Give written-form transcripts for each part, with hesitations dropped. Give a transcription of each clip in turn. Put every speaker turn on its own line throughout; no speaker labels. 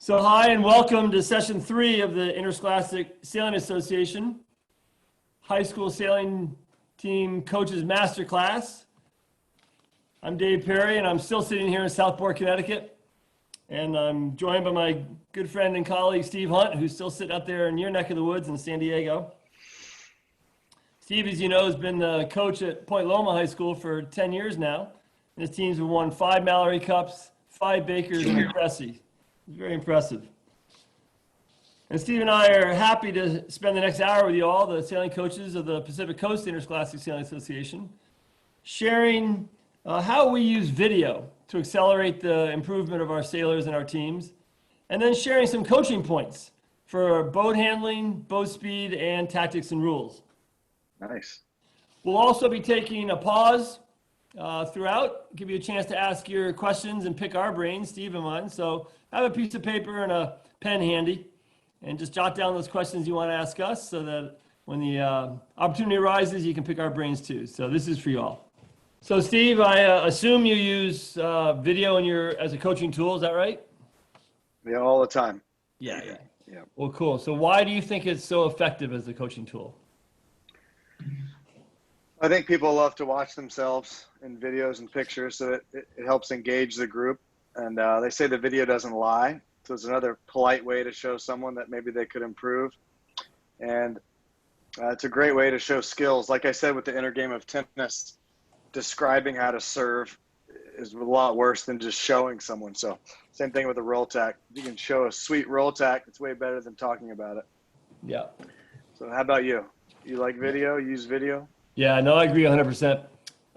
So hi and welcome to session 3 of the Interscholastic Sailing Association High School Sailing Team Coaches Masterclass. I'm Dave Perry and I'm still sitting here in Southport, Connecticut. And I'm joined by my good friend and colleague Steve Hunt, who's still sitting out there in your neck of the woods in San Diego. Steve, as you know, has been the coach at Point Loma High School for 10 years now. And his teams have won 5 Mallory Cups, 5 Bakers, and a Cressy. It's very impressive. And Steve and I are happy to spend the next hour with you all, the sailing coaches of the Pacific Coast Interscholastic Sailing Association, sharing how we use video to accelerate the improvement of our sailors and our teams, and then sharing some coaching points for boat handling, boat speed, and tactics and rules.
Nice.
We'll also be taking a pause throughout, give you a chance to ask your questions and pick our brains, Steve and mine. So have a piece of paper and a pen handy and just jot down those questions you want to ask us so that when the opportunity arises, you can pick our brains too. So this is for you all. So Steve, I assume you use video as a coaching tool, is that right?
Yeah, all the time.
Yeah. Well, cool. So why do you think it's so effective as a coaching tool?
I think people love to watch themselves in videos and pictures, so it helps engage the group. And they say the video doesn't lie. So it's another polite way to show someone that maybe they could improve. And it's a great way to show skills. Like I said, with the inner game of tennis, describing how to serve is a lot worse than just showing someone. So same thing with a roll tack. If you can show a sweet roll tack, it's way better than talking about it.
Yeah.
So how about you? You like video? You use video?
Yeah, no, I agree 100%.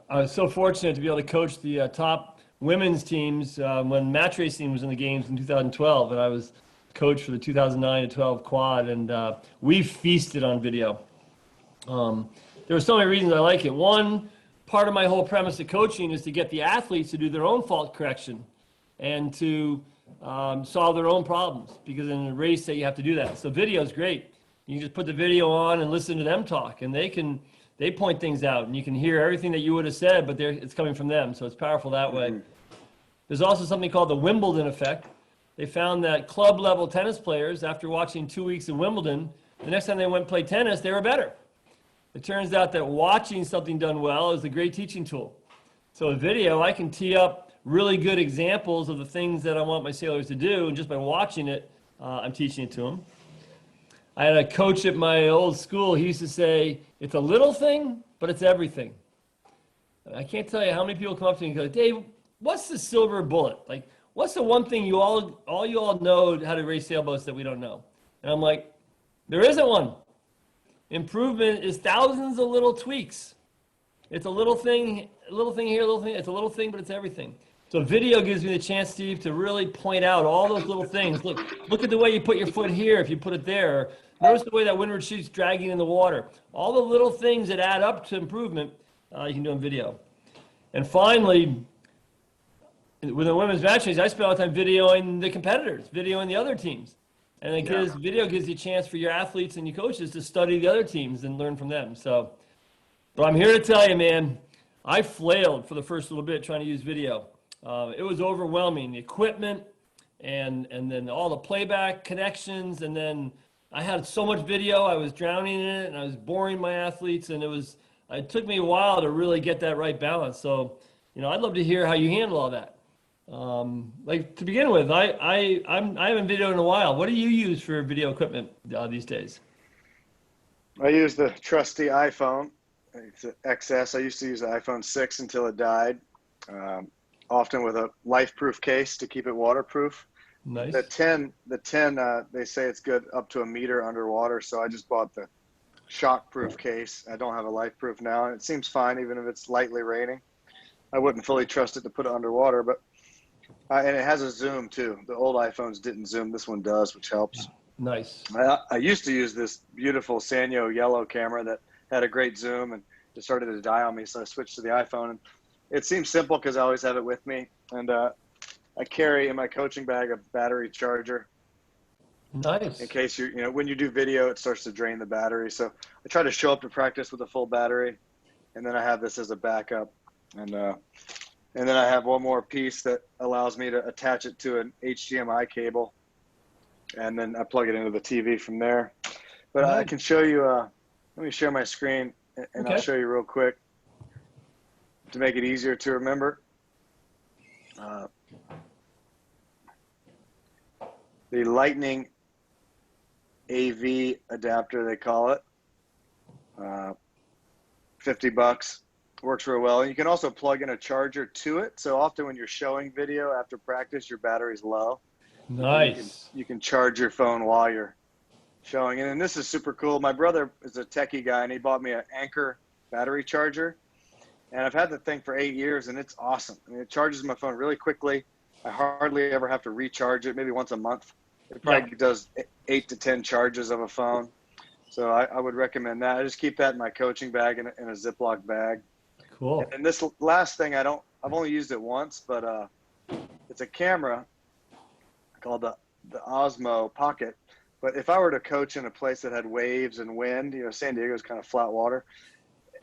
I was so fortunate to be able to coach the top women's teams when match racing was in the games in 2012, and I was coach for the 2009-12 quad, and we feasted on video. There were so many reasons I like it. One, part of my whole premise of coaching is to get the athletes to do their own fault correction and to solve their own problems, because in a race that you have to do that. So video is great. You can just put the video on and listen to them talk, and they point things out, and you can hear everything that you would have said, but it's coming from them, so it's powerful that way. There's also something called the Wimbledon effect. They found that club-level tennis players, after watching 2 weeks of Wimbledon, the next time they went and played tennis, they were better. It turns out that watching something done well is a great teaching tool. So with video, I can tee up really good examples of the things that I want my sailors to do, and just by watching it, I'm teaching it to them. I had a coach at my old school. He used to say, it's a little thing, but it's everything. And I can't tell you how many people come up to me and go, Dave, what's the silver bullet? Like, what's the one thing you all know how to race sailboats that we don't know? And I'm like, there isn't one. Improvement is thousands of little tweaks. It's a little thing here, a little thing. It's a little thing, but it's everything. So video gives me the chance, Steve, to really point out all those little things. Look at the way you put your foot here if you put it there. Notice the way that windward sheet's dragging in the water. All the little things that add up to improvement, you can do in video. And finally, with the women's match race, I spend all the time videoing the competitors, videoing the other teams. And video gives you a chance for your athletes and your coaches to study the other teams and learn from them. So, but I'm here to tell you, man, I flailed for the first little bit trying to use video. It was overwhelming, the equipment and then all the playback connections, and then I had so much video, I was drowning in it, and I was boring my athletes, and it took me a while to really get that right balance. So, I'd love to hear how you handle all that. Like to begin with, I haven't videoed in a while. What do you use for video equipment these days?
I use the trusty iPhone. It's an XS. I used to use the iPhone 6 until it died. Often with a life-proof case to keep it waterproof.
Nice.
The 10, they say it's good up to 1 meter underwater, so I just bought the shock-proof case. I don't have a life-proof now, and it seems fine even if it's lightly raining. I wouldn't fully trust it to put it underwater, but and it has a zoom too. The old iPhones didn't zoom. This one does, which helps.
Nice.
I used to use this beautiful Sanyo yellow camera that had a great zoom, and it started to die on me, so I switched to the iPhone. And it seems simple because I always have it with me, and I carry in my coaching bag a battery charger.
Nice.
In case when you do video, it starts to drain the battery. So I try to show up to practice with a full battery, and then I have this as a backup. And then I have one more piece that allows me to attach it to an HDMI cable and then I plug it into the TV from there. But I
Nice.
can show you, let me share my screen, and I'll
Okay.
show you real quick to make it easier to remember. The Lightning AV adapter, they call it. $50, works real well. And you can also plug in a charger to it. So often when you're showing video after practice, your battery's low.
Nice.
You can charge your phone while you're showing. And this is super cool. My brother is a techie guy, and he bought me an Anchor battery charger. And I've had the thing for 8 years, and it's awesome. I mean, it charges my phone really quickly. I hardly ever have to recharge it, maybe once a month. It probably does 8 to 10 charges of a phone. So I would recommend that. I just keep that in my coaching bag in a Ziploc bag.
Cool.
And this last thing, I've only used it once, but it's a camera called the Osmo Pocket. But if I were to coach in a place that had waves and wind, San Diego's kind of flat water,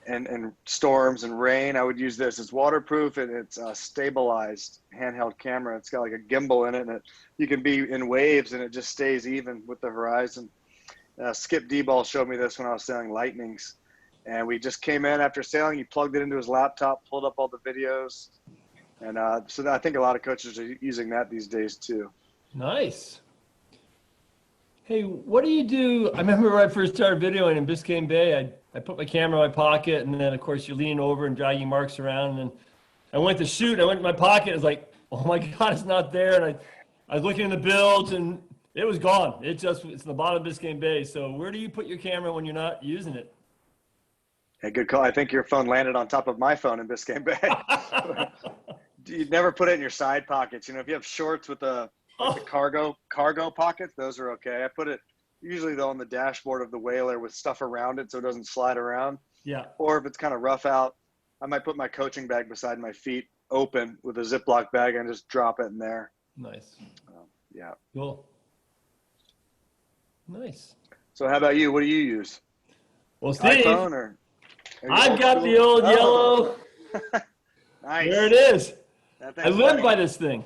and storms and rain, I would use this. It's waterproof, and it's a stabilized handheld camera. It's got like a gimbal in it, and you can be in waves, and it just stays even with the horizon. Skip D-Ball showed me this when I was sailing Lightnings, and we just came in after sailing. He plugged it into his laptop, pulled up all the videos, and so I think a lot of coaches are using that these days too.
Nice. Hey, what do you do? I remember when I first started videoing in Biscayne Bay, I put my camera in my pocket, and then of course you're leaning over and dragging marks around, and I went to shoot, I went in my pocket, it was like, oh my God, it's not there, and I was looking in the bilge, and it was gone. It's in the bottom of Biscayne Bay. So where do you put your camera when you're not using it?
Hey, good call. I think your phone landed on top of my phone in Biscayne Bay. You'd never put it in your side pockets. If you have shorts with the cargo pockets, those are okay. I put it usually though on the dashboard of the Whaler with stuff around it so it doesn't slide around.
Yeah.
Or if it's kind of rough out, I might put my coaching bag beside my feet open with a Ziploc bag and just drop it in there.
Nice.
Yeah.
Cool. Nice.
So how about you? What do you use?
Well, Steve,
iPhone or
I've got the old yellow.
Nice.
There it is. I live
funny.
by this thing.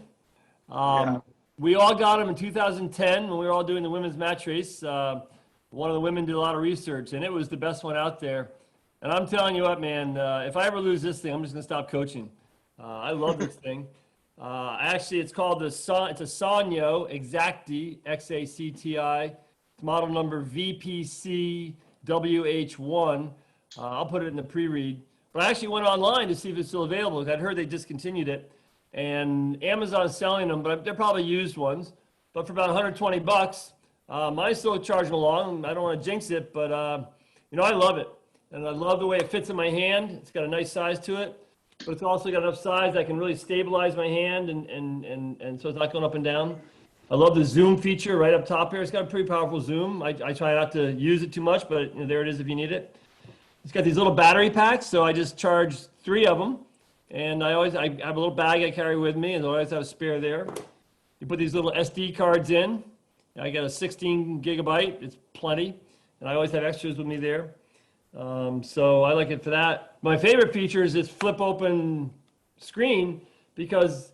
We all got them in 2010 when we were all doing the women's match race. One of the women did a lot of research, and it was the best one out there. And I'm telling you what, man, if I ever lose this thing, I'm just going to stop coaching. I love this thing. Actually, it's called it's a Sanyo Exacti, X-A-C-T-I. It's model number VPC-WH1. I'll put it in the pre-read. But I actually went online to see if it's still available because I'd heard they discontinued it. And Amazon's selling them, but they're probably used ones. But for about $120, mine's still charging along. I don't want to jinx it, but I love it. And I love the way it fits in my hand. It's got a nice size to it. But it's also got enough size that I can really stabilize my hand and so it's not going up and down. I love the zoom feature right up top here. It's got a pretty powerful zoom. I try not to use it too much, but there it is if you need it. It's got these little battery packs, so I just charge 3 of them. And I have a little bag I carry with me, and I always have a spare there. You put these little SD cards in. I got a 16 gigabyte. It's plenty. And I always have extras with me there. So I like it for that. My favorite feature is this flip open screen because,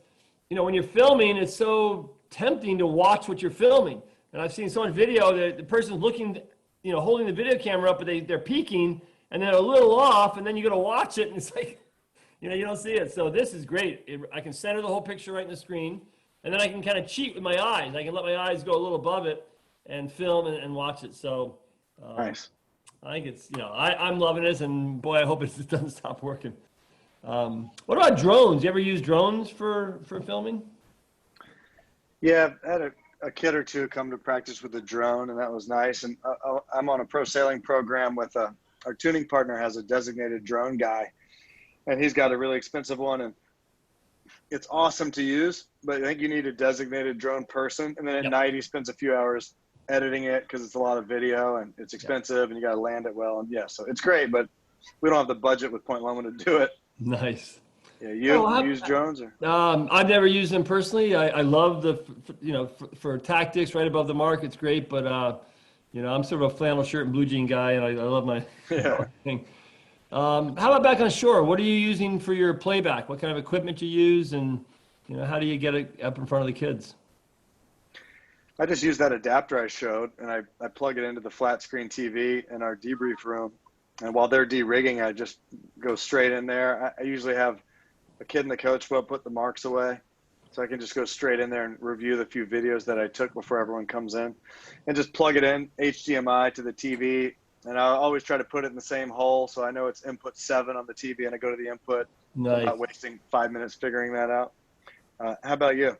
when you're filming, it's so tempting to watch what you're filming. And I've seen so much video that the person's looking, holding the video camera up, but they're peeking and they're a little off, and then you got to watch it, and it's like, you don't see it. So this is great. I can center the whole picture right in the screen, and then I can kind of cheat with my eyes. I can let my eyes go a little above it and film and watch it. So
Nice.
I think it's, I'm loving this, and boy, I hope it doesn't stop working. What about drones? You ever use drones for filming?
Yeah, I had a kid or two come to practice with a drone, and that was nice. And I'm on a pro sailing program with our tuning partner has a designated drone guy, and he's got a really expensive one, and it's awesome to use, but I think you need a designated drone person. And then at night he spends a few hours editing it because it's a lot of video and it's expensive and you got to land it well. And so it's great, but we don't have the budget with Point Loma to do it.
Nice.
Yeah, you use drones? Or?
I've never used them personally. I love for tactics right above the mark, it's great, but I'm sort of a flannel shirt and blue jean guy, and I love my thing. How about back on shore? What are you using for your playback? What kind of equipment you use, and how do you get it up in front of the kids?
I just use that adapter I showed, and I plug it into the flat screen TV in our debrief room. And while they're de-rigging, I just go straight in there. I usually have a kid in the coach boat put the marks away, so I can just go straight in there and review the few videos that I took before everyone comes in, and just plug it in HDMI to the TV. And I always try to put it in the same hole, so I know it's input 7 on the TV, and I go to the input. So I'm
Nice.
not wasting 5 minutes figuring that out. How about you?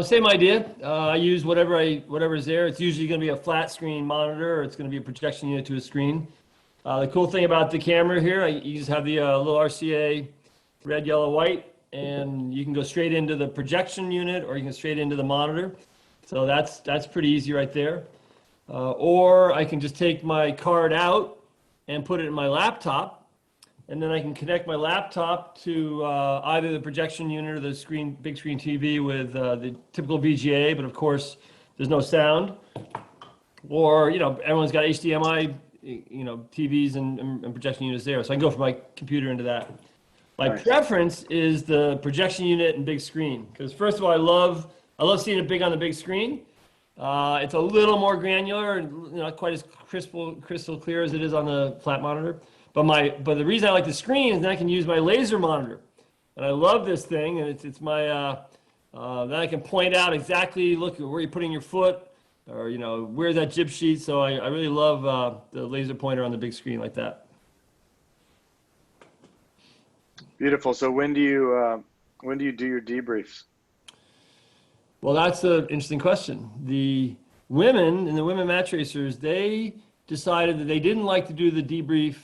Same idea. I use whatever's there. It's usually going to be a flat screen monitor, or it's going to be a projection unit to a screen. The cool thing about the camera here, you just have the little RCA red, yellow, white, and you can go straight into the projection unit, or you can go straight into the monitor. So that's pretty easy right there. Or I can just take my card out and put it in my laptop, and then I can connect my laptop to either the projection unit or the big screen TV with the typical VGA, but of course there's no sound. Or, everyone's got HDMI, TVs and projection units there. So I can go from my computer into that. My preference is the projection unit and big screen, because first of all, I love seeing it big on the big screen. It's a little more granular and not quite as crystal clear as it is on the flat monitor. But the reason I like the screen is then I can use my laser monitor, and I love this thing. And it's my then I can point out exactly, look where you're putting your foot, or where's that jib sheet. So I really love the laser pointer on the big screen like that.
Beautiful. So when do you do your debriefs?
Well, that's an interesting question. The women and the women match racers, they decided that they didn't like to do the debrief,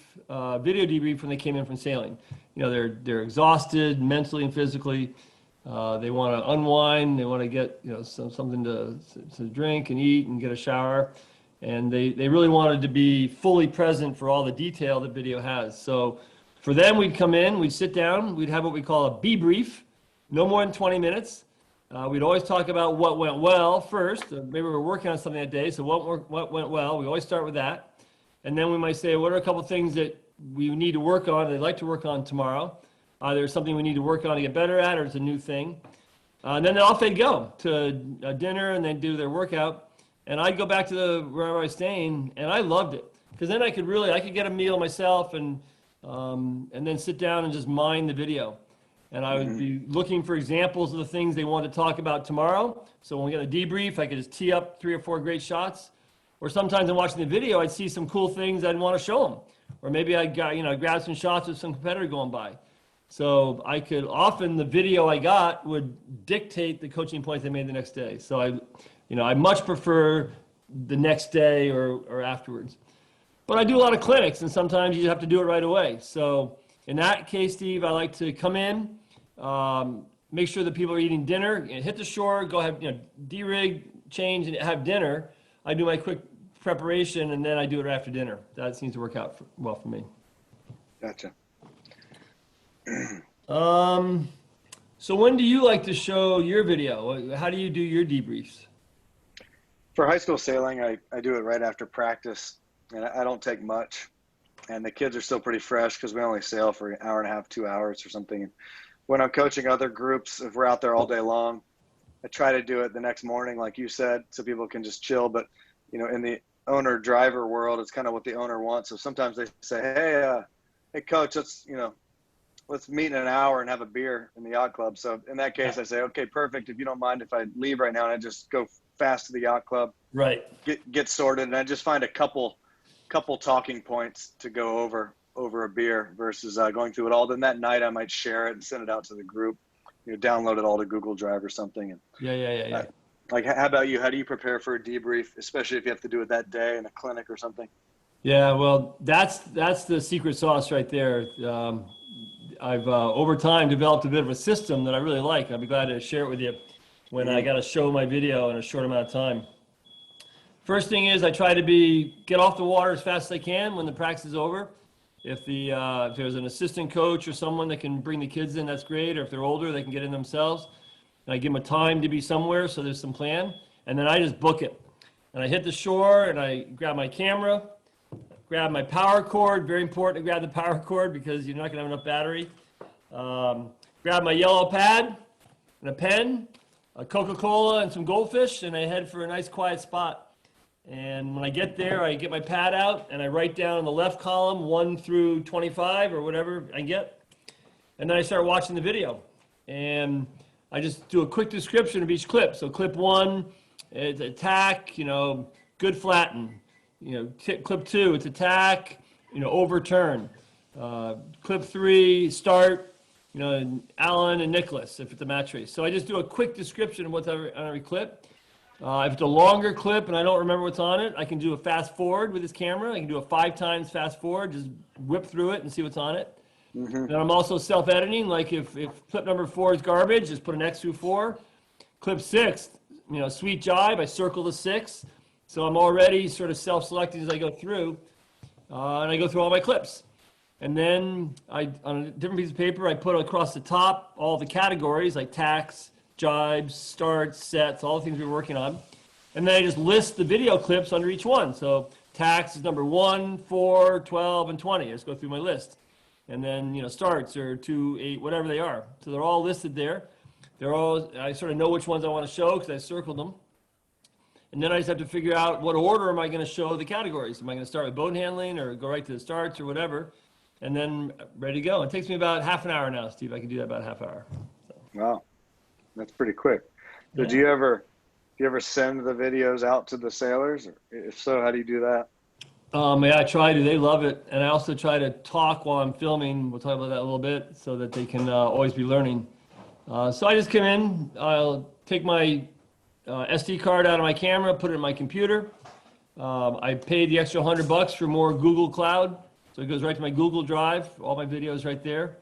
video debrief when they came in from sailing. They're exhausted mentally and physically. They want to unwind. They want to get something to drink and eat and get a shower, and they really wanted to be fully present for all the detail that video has. So for them, we'd come in, we'd sit down, we'd have what we call a debrief, no more than 20 minutes. We'd always talk about what went well first. Maybe we were working on something that day, so what went well? We always start with that. And then we might say, what are a couple things that we need to work on, they'd like to work on tomorrow? Either something we need to work on to get better at, or it's a new thing. And then off they'd go to dinner, and they'd do their workout. And I'd go back to wherever I was staying, and I loved it. Because then I could get a meal myself and then sit down and just mine the video. And I would be looking for examples of the things they wanted to talk about tomorrow. So when we got a debrief, I could just tee up 3 or 4 great shots. Or sometimes in watching the video, I'd see some cool things I'd want to show them. Or maybe I'd grab some shots of some competitor going by. So often the video I got would dictate the coaching points I made the next day. So I much prefer the next day or afterwards. But I do a lot of clinics, and sometimes you have to do it right away. So in that case, Steve, I like to come in, make sure that people are eating dinner, hit the shore, go have, de-rig, change, and have dinner. I do my quick preparation, and then I do it after dinner. That seems to work out well for me.
Gotcha.
So when do you like to show your video? How do you do your debriefs?
For high school sailing, I do it right after practice, and I don't take much. And the kids are still pretty fresh because we only sail for an hour and a half, 2 hours or something. When I'm coaching other groups, if we're out there all day long, I try to do it the next morning, like you said, so people can just chill. But, in the owner-driver world, it's kind of what the owner wants. So sometimes they say, hey, coach, let's meet in an hour and have a beer in the yacht club. So in that case, I say, okay, perfect. If you don't mind if I leave right now and I just go fast to the yacht club,
right?
Get sorted, and I just find a couple talking points to go over a beer versus going through it all. Then that night I might share it and send it out to the group, download it all to Google Drive or something. And
yeah.
Like, how about you? How do you prepare for a debrief, especially if you have to do it that day in a clinic or something?
Yeah, well, that's the secret sauce right there. I've over time developed a bit of a system that I really like. I'll be glad to share it with you when I got to show my video in a short amount of time. First thing is I try to get off the water as fast as I can when the practice is over. If there's an assistant coach or someone that can bring the kids in, that's great. Or if they're older, they can get in themselves. And I give them a time to be somewhere, so there's some plan. And then I just book it. And I hit the shore, and I grab my camera, grab my power cord. Very important to grab the power cord because you're not going to have enough battery. Grab my yellow pad and a pen. a Coca-Cola and some goldfish, and I head for a nice quiet spot. And when I get there, I get my pad out and I write down in the left column 1 through 25 or whatever I get. And then I start watching the video. And I just do a quick description of each clip. So clip 1, it's attack, good flatten. Clip 2, it's attack, overturn. Clip 3, start, Alan and Nicholas, if it's a match race. So I just do a quick description of what's on every clip. If it's a longer clip and I don't remember what's on it, I can do a fast forward with this camera. I can do a 5 times fast forward, just whip through it and see what's on it. Mm-hmm. Then I'm also self-editing. Like if clip number 4 is garbage, just put an X through 4. Clip 6, sweet jibe, I circle the 6. So I'm already sort of self-selecting as I go through. And I go through all my clips. And then on a different piece of paper, I put across the top all the categories like tacks, jibes, starts, sets, all the things we were working on. And then I just list the video clips under each one. So tacks is number 1, 4, 12, and 20. I just go through my list. And then, starts are 2, 8, whatever they are. So they're all listed there. I sort of know which ones I want to show because I circled them. And then I just have to figure out what order am I going to show the categories. Am I going to start with boat handling or go right to the starts or whatever? And then ready to go. It takes me about half an hour now, Steve. I can do that about a half hour. So.
Wow, that's pretty quick. Did you ever send the videos out to the sailors? If so, how do you do that?
Yeah, I try to. They love it. And I also try to talk while I'm filming. We'll talk about that a little bit so that they can always be learning. So I just come in. I'll take my SD card out of my camera, put it in my computer. I paid the extra $100 for more Google Cloud. So it goes right to my Google Drive, all my videos right there.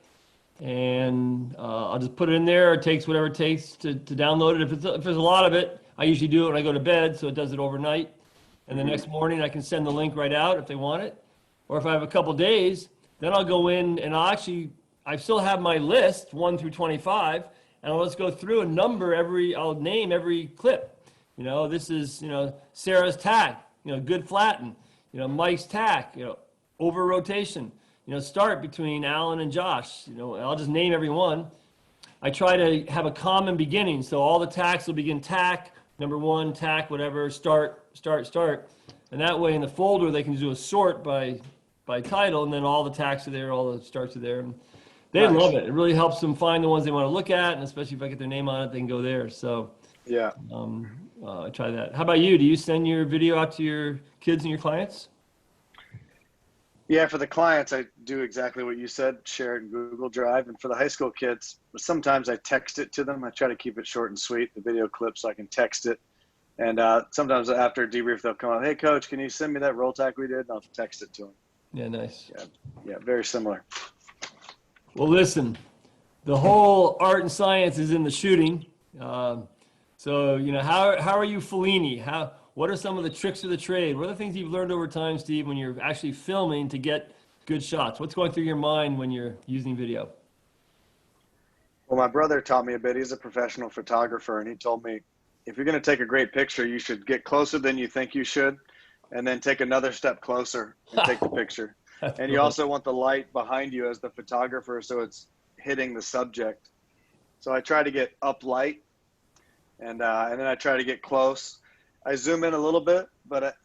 And I'll just put it in there. It takes whatever it takes to download it. If there's a lot of it, I usually do it when I go to bed, so it does it overnight. And the next morning I can send the link right out if they want it. Or if I have a couple days, then I'll go in and I still have my list 1 through 25, and I'll just go through and I'll name every clip. This is, Sarah's tack, good flatten, Mike's tack, over rotation, start between Alan and Josh, I'll just name every one. I try to have a common beginning. So all the tacks will begin tack, number 1, tack, whatever, start. And that way in the folder, they can do a sort by title, and then all the tacks are there, all the starts are there. And they love it. It really helps them find the ones they want to look at, and especially if I get their name on it, they can go there. So
yeah,
I try that. How about you? Do you send your video out to your kids and your clients?
Yeah, for the clients, I do exactly what you said, share it in Google Drive. And for the high school kids, sometimes I text it to them. I try to keep it short and sweet, the video clip, so I can text it. And sometimes after debrief, they'll come on, hey, Coach, can you send me that roll tack we did? And I'll text it to them.
Yeah, nice.
Yeah, very similar.
Well, listen, the whole art and science is in the shooting. So, how are you Fellini? What are some of the tricks of the trade? What are the things you've learned over time, Steve, when you're actually filming to get good shots? What's going through your mind when you're using video?
Well, my brother taught me a bit. He's a professional photographer, and he told me, if you're going to take a great picture, you should get closer than you think you should, and then take another step closer and take the picture. And you also want the light behind you as the photographer, so it's hitting the subject. So I try to get up light, and then I try to get close. I zoom in a little bit, but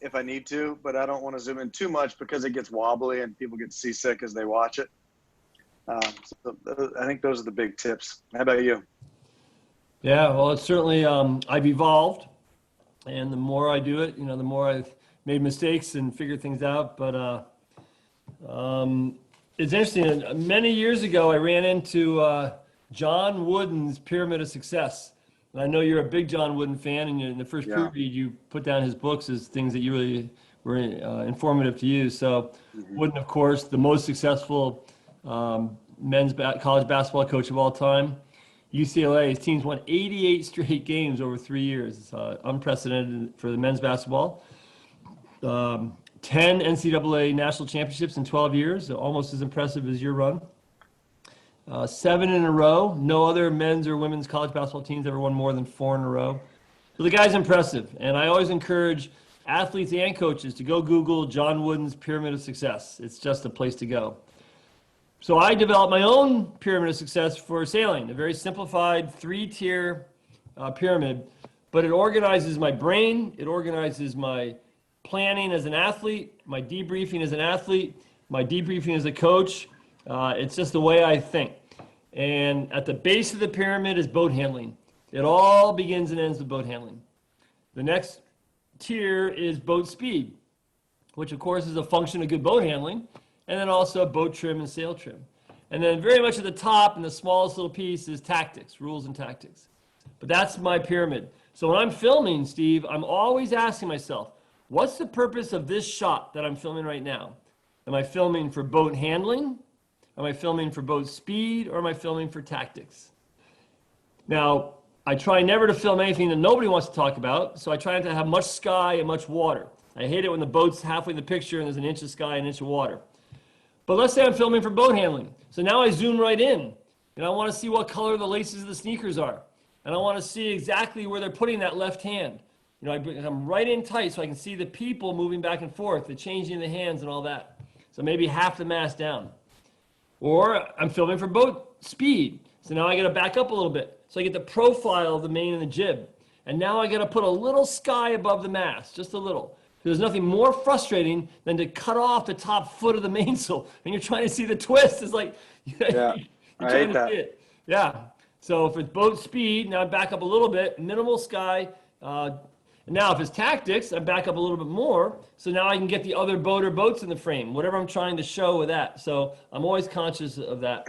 if I need to, but I don't want to zoom in too much because it gets wobbly and people get seasick as they watch it. So I think those are the big tips. How about you?
Yeah, well, it's certainly, I've evolved, and the more I do it, the more I've made mistakes and figured things out. But it's interesting. Many years ago, I ran into John Wooden's Pyramid of Success. And I know you're a big John Wooden fan, and in the first pre-read, you put down his books as things that you really were informative to you. So Wooden, of course, the most successful men's college basketball coach of all time. UCLA, his teams won 88 straight games over 3 years. It's unprecedented for the men's basketball. 10 NCAA national championships in 12 years, almost as impressive as your run. 7 in a row. No other men's or women's college basketball teams ever won more than 4 in a row. So the guy's impressive. And I always encourage athletes and coaches to go Google John Wooden's Pyramid of Success. It's just a place to go. So I developed my own Pyramid of Success for sailing, a very simplified 3-tier pyramid, but it organizes my brain. It organizes my planning as an athlete, my debriefing as an athlete, my debriefing as a coach. It's just the way I think. And at the base of the pyramid is boat handling. It all begins and ends with boat handling. The next tier is boat speed, which of course is a function of good boat handling, and then also boat trim and sail trim. And then very much at the top, and the smallest little piece, is tactics, rules and tactics. But that's my pyramid. So when I'm filming, Steve, I'm always asking myself, what's the purpose of this shot that I'm filming right now? Am I filming for boat handling? Am I filming for boat speed? Or am I filming for tactics? Now, I try never to film anything that nobody wants to talk about, so I try not to have much sky and much water. I hate it when the boat's halfway in the picture and there's an inch of sky and an inch of water. But let's say I'm filming for boat handling. So now I zoom right in, and I want to see what color the laces of the sneakers are. And I want to see exactly where they're putting that left hand. You know, I'm right in tight so I can see the people moving back and forth, the changing of the hands and all that. So maybe half the mast down. Or I'm filming for boat speed. So now I got to back up a little bit. So I get the profile of the main and the jib. And now I got to put a little sky above the mast, just a little. There's nothing more frustrating than to cut off the top foot of the mainsail and you're trying to see the twist. It's like,
Yeah,
you're
I
trying
hate
to
that.
see it. Yeah. So if it's boat speed, now I back up a little bit, minimal sky. Now if it's tactics, I back up a little bit more. So now I can get the other boat or boats in the frame, whatever I'm trying to show with that. So I'm always conscious of that.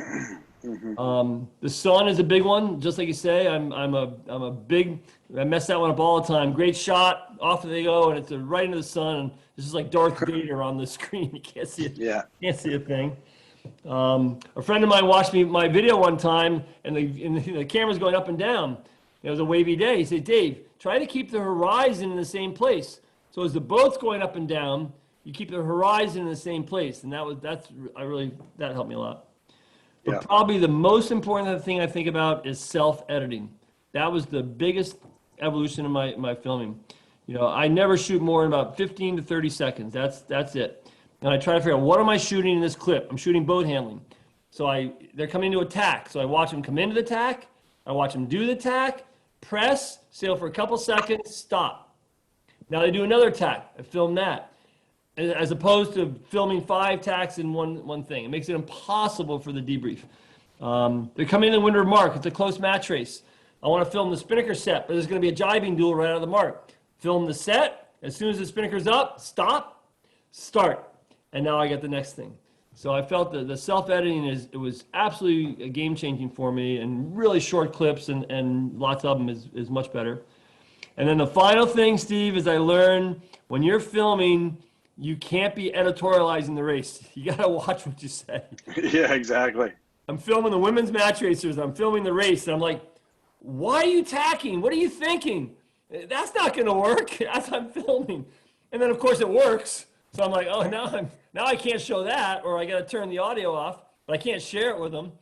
The sun is a big one, just like you say. I'm a big. I mess that one up all the time. Great shot, off they go, and it's right into the sun. And it's just like Darth Vader on the screen. You can't see it.
Yeah.
Can't see a thing. A friend of mine watched my video one time, and the camera's going up and down. It was a wavy day. He said, "Dave, try to keep the horizon in the same place. So as the boat's going up and down, you keep the horizon in the same place." And that helped me a lot. But
Yeah.
probably the most important thing I think about is self-editing. That was the biggest evolution in my filming. You know, I never shoot more than about 15 to 30 seconds. That's it. And I try to figure out, what am I shooting in this clip? I'm shooting boat handling. So they're coming to attack. So I watch them come into the tack. I watch them do the tack, press, sail for a couple seconds, stop. Now they do another tack. I film that. As opposed to filming 5 tacks in one thing. It makes it impossible for the debrief. They're coming in the winter mark. It's a close match race. I want to film the spinnaker set, but there's going to be a jibing duel right out of the mark. Film the set. As soon as the spinnaker's up, stop, start. And now I get the next thing. So I felt that the self-editing it was absolutely game-changing for me, and really short clips and lots of them is much better. And then the final thing, Steve, is I learned when you're filming, you can't be editorializing the race. You got to watch what you say.
Yeah, exactly.
I'm filming the women's match racers. I'm filming the race. And I'm like, why are you tacking? What are you thinking? That's not going to work as I'm filming. And then, of course, it works. So I'm like, oh, now I can't show that, or I got to turn the audio off, but I can't share it with them.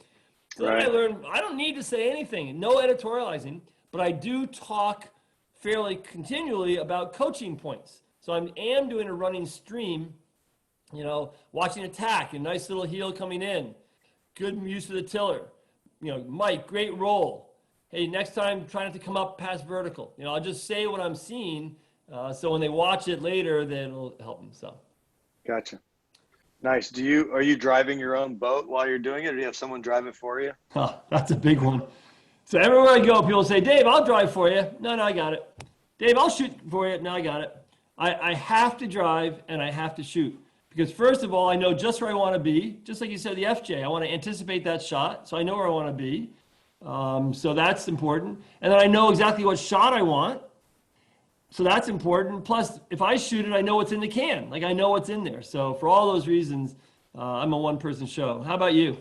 So
Right.
then I learned I don't need to say anything. No editorializing, but I do talk fairly continually about coaching points. So I am doing a running stream, you know, watching attack, a nice little heel coming in, good use of the tiller. You know, Mike, great roll. Hey, next time, try not to come up past vertical. You know, I'll just say what I'm seeing, so when they watch it later, then it'll help them. So.
Gotcha. Nice. Are you driving your own boat while you're doing it, or do you have someone drive it for you?
Oh, that's a big one. So everywhere I go, people say, Dave, I'll drive for you. No, I got it. Dave, I'll shoot for you. No, I got it. I have to drive and I have to shoot. Because first of all, I know just where I want to be. Just like you said, the FJ, I want to anticipate that shot. So I know where I want to be. So that's important. And then I know exactly what shot I want. So that's important. Plus, if I shoot it, I know what's in the can. Like, I know what's in there. So for all those reasons, I'm a one-person show. How about you?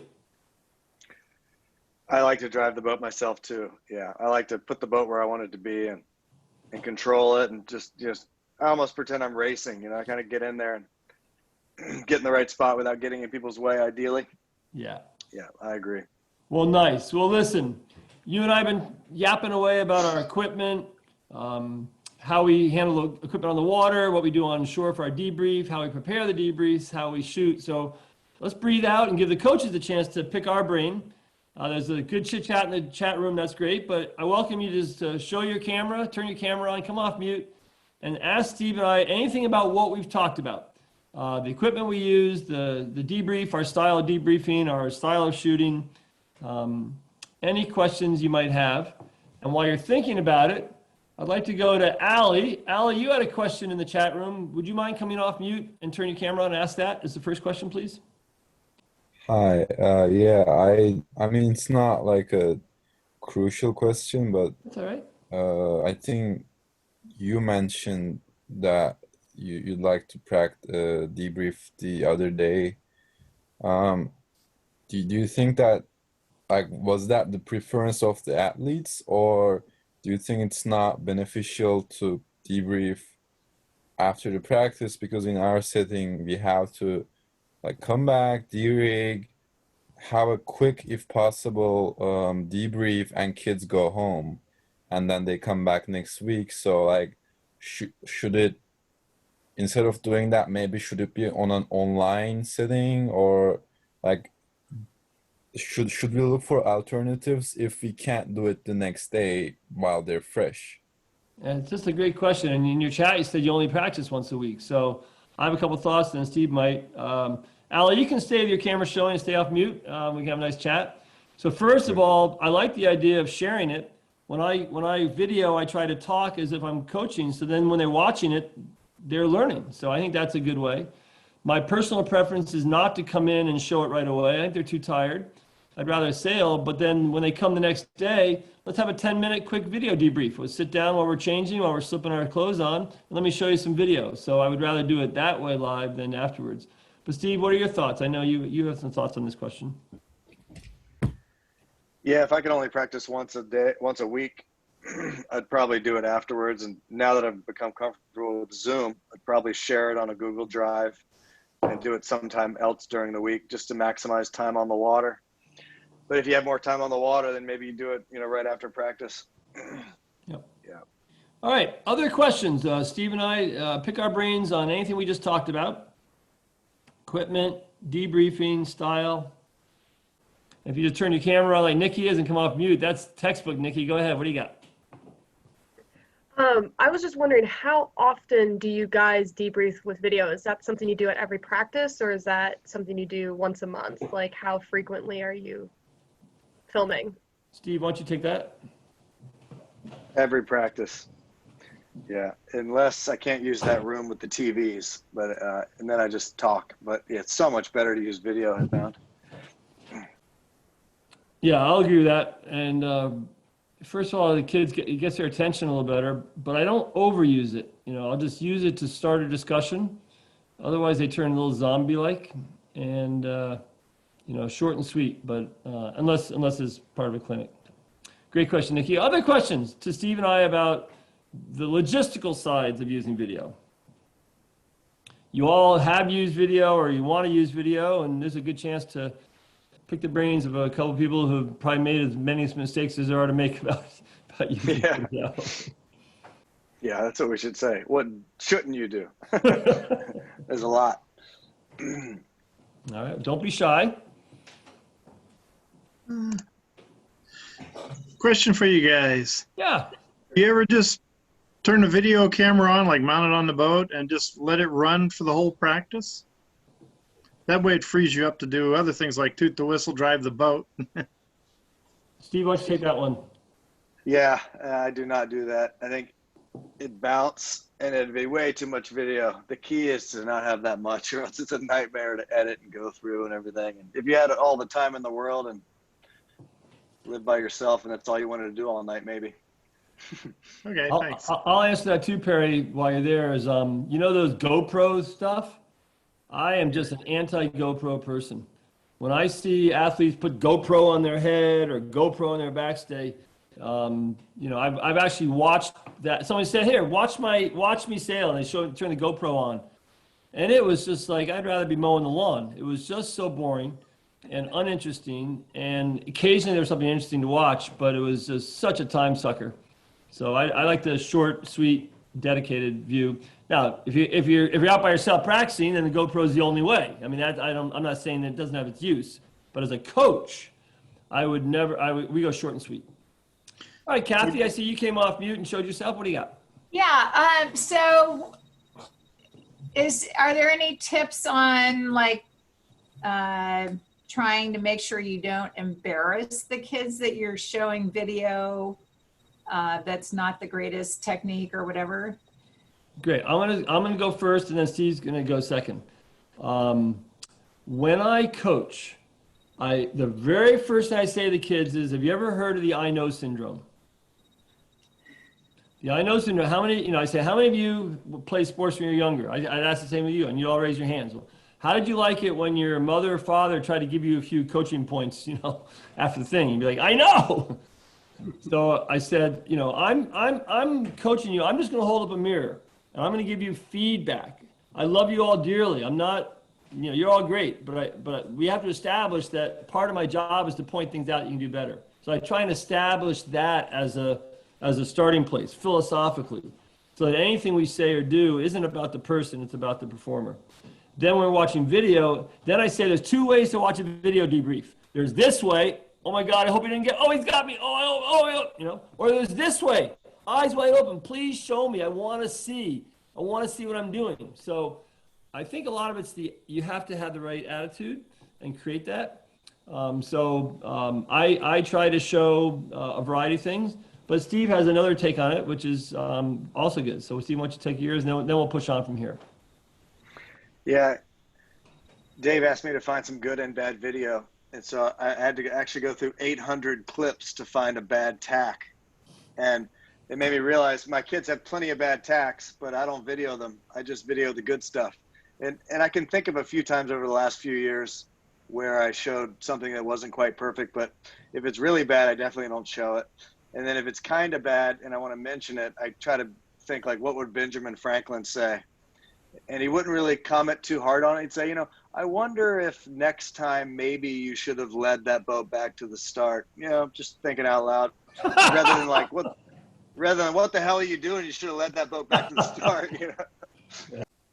I like to drive the boat myself too. Yeah, I like to put the boat where I want it to be and control it, and just I almost pretend I'm racing. You know, I kind of get in there and get in the right spot without getting in people's way, ideally.
Yeah.
Yeah, I agree.
Well, nice. Well, listen, you and I have been yapping away about our equipment, how we handle the equipment on the water, what we do on shore for our debrief, how we prepare the debriefs, how we shoot. So let's breathe out and give the coaches a chance to pick our brain There's a good chit chat in the chat room. That's great. But I welcome you just to show your camera, turn your camera on, come off mute, and ask Steve and I anything about what we've talked about. The equipment we use, the debrief, our style of debriefing, our style of shooting, any questions you might have. And while you're thinking about it, I'd like to go to Allie. Allie, you had a question in the chat room. Would you mind coming off mute and turn your camera on and ask that as the first question, please?
Hi, yeah, I mean it's not like a crucial question, but
That's all right.
I think you mentioned that you'd like to practice debrief the other day. Do you think that like was that the preference of the athletes, or do you think it's not beneficial to debrief after the practice? Because in our setting we have to like come back, de-rig, have a quick, if possible, debrief, and kids go home, and then they come back next week. So like, should it, instead of doing that, maybe should it be on an online setting, or like should we look for alternatives if we can't do it the next day while they're fresh?
And it's just a great question. And in your chat, you said you only practice once a week. So I have a couple thoughts, and Steve might. Allie, you can stay with your camera showing and stay off mute. We can have a nice chat. So first of all, I like the idea of sharing it. When I video, I try to talk as if I'm coaching. So then when they're watching it, they're learning. So I think that's a good way. My personal preference is not to come in and show it right away. I think they're too tired. I'd rather sail, but then when they come the next day, let's have a 10-minute quick video debrief. We'll sit down while we're changing, while we're slipping our clothes on, and let me show you some video. So I would rather do it that way live than afterwards. But Steve, what are your thoughts? I know you have some thoughts on this question.
Yeah, if I could only practice once a week, I'd probably do it afterwards. And now that I've become comfortable with Zoom, I'd probably share it on a Google Drive and do it sometime else during the week just to maximize time on the water. But if you have more time on the water, then maybe you do it, right after practice.
Yep.
Yeah.
All right. Other questions? Steve and I pick our brains on anything we just talked about. Equipment, debriefing, style. If you just turn your camera on like Nikki is and come off mute, that's textbook, Nikki. Go ahead. What do you got?
I was just wondering, how often do you guys debrief with video? Is that something you do at every practice, or is that something you do once a month? Like, how frequently are you filming?
Steve, why don't you take that?
Every practice. Yeah, unless I can't use that room with the TVs, but and then I just talk. But yeah, it's so much better to use video, I found.
Yeah, I'll agree with that. And first of all, the kids it gets their attention a little better, but I don't overuse it. I'll just use it to start a discussion. Otherwise, they turn a little zombie-like, and short and sweet. But unless it's part of a clinic. Great question, Nikki. Other questions to Steve and I about the logistical sides of using video. You all have used video, or you want to use video, and there's a good chance to pick the brains of a couple of people who've probably made as many mistakes as there are to make about using video.
Yeah, that's what we should say. What shouldn't you do? There's a lot.
All right, don't be shy.
Question for you guys.
Yeah.
You ever just turn the video camera on, like mount it on the boat, and just let it run for the whole practice? That way it frees you up to do other things like toot the whistle, drive the boat.
Steve, why don't you take that one?
Yeah, I do not do that. I think it'd bounce and it'd be way too much video. The key is to not have that much, or else it's a nightmare to edit and go through and everything. And if you had all the time in the world and live by yourself and that's all you wanted to do all night, maybe.
Okay, thanks.
I'll answer that too, Perry, while you're there. Is those GoPro stuff? I am just an anti-GoPro person. When I see athletes put GoPro on their head or GoPro on their backstay, I've actually watched that. Somebody said, "Here, watch me sail," and they turn the GoPro on, and it was just like I'd rather be mowing the lawn. It was just so boring and uninteresting, and occasionally there was something interesting to watch, but it was just such a time sucker. So I like the short, sweet, dedicated view. Now, if you're out by yourself practicing, then the GoPro is the only way. I mean, I'm not saying that it doesn't have its use, but as a coach, we go short and sweet. All right, Kathy, I see you came off mute and showed yourself. What do you got?
Yeah. So are there any tips on like trying to make sure you don't embarrass the kids that you're showing video that's not the greatest technique or whatever?
Great. I'm gonna go first, and then Steve's gonna go second. When I coach, the very first thing I say to the kids is, "Have you ever heard of the I know syndrome?" The I know syndrome. How many? I say, how many of you play sports when you're younger? I'd ask the same with you, and you all raise your hands. Well, how did you like it when your mother or father tried to give you a few coaching points? After the thing, you'd be like, "I know." So I said, I'm coaching you. I'm just going to hold up a mirror, and I'm going to give you feedback. I love you all dearly. I'm not, you're all great, but we have to establish that part of my job is to point things out that you can do better. So I try and establish that as a starting place philosophically, so that anything we say or do isn't about the person, it's about the performer. Then when we're watching video, then I say there's two ways to watch a video debrief. There's this way. Oh my God, I hope he didn't get, he's got me. Or there's this way, eyes wide open. Please show me. I want to see what I'm doing. So I think a lot of it's you have to have the right attitude and create that. I try to show a variety of things, but Steve has another take on it, which is also good. So Steve, why don't you take yours, and then we'll push on from here.
Yeah, Dave asked me to find some good and bad video. And so I had to actually go through 800 clips to find a bad tack. And it made me realize my kids have plenty of bad tacks, but I don't video them. I just video the good stuff. And I can think of a few times over the last few years where I showed something that wasn't quite perfect, but if it's really bad, I definitely don't show it. And then if it's kind of bad and I want to mention it, I try to think like, what would Benjamin Franklin say? And he wouldn't really comment too hard on it. He'd say, I wonder if next time maybe you should have led that boat back to the start. Just thinking out loud, rather than like, what the hell are you doing? You should have led that boat back to the start.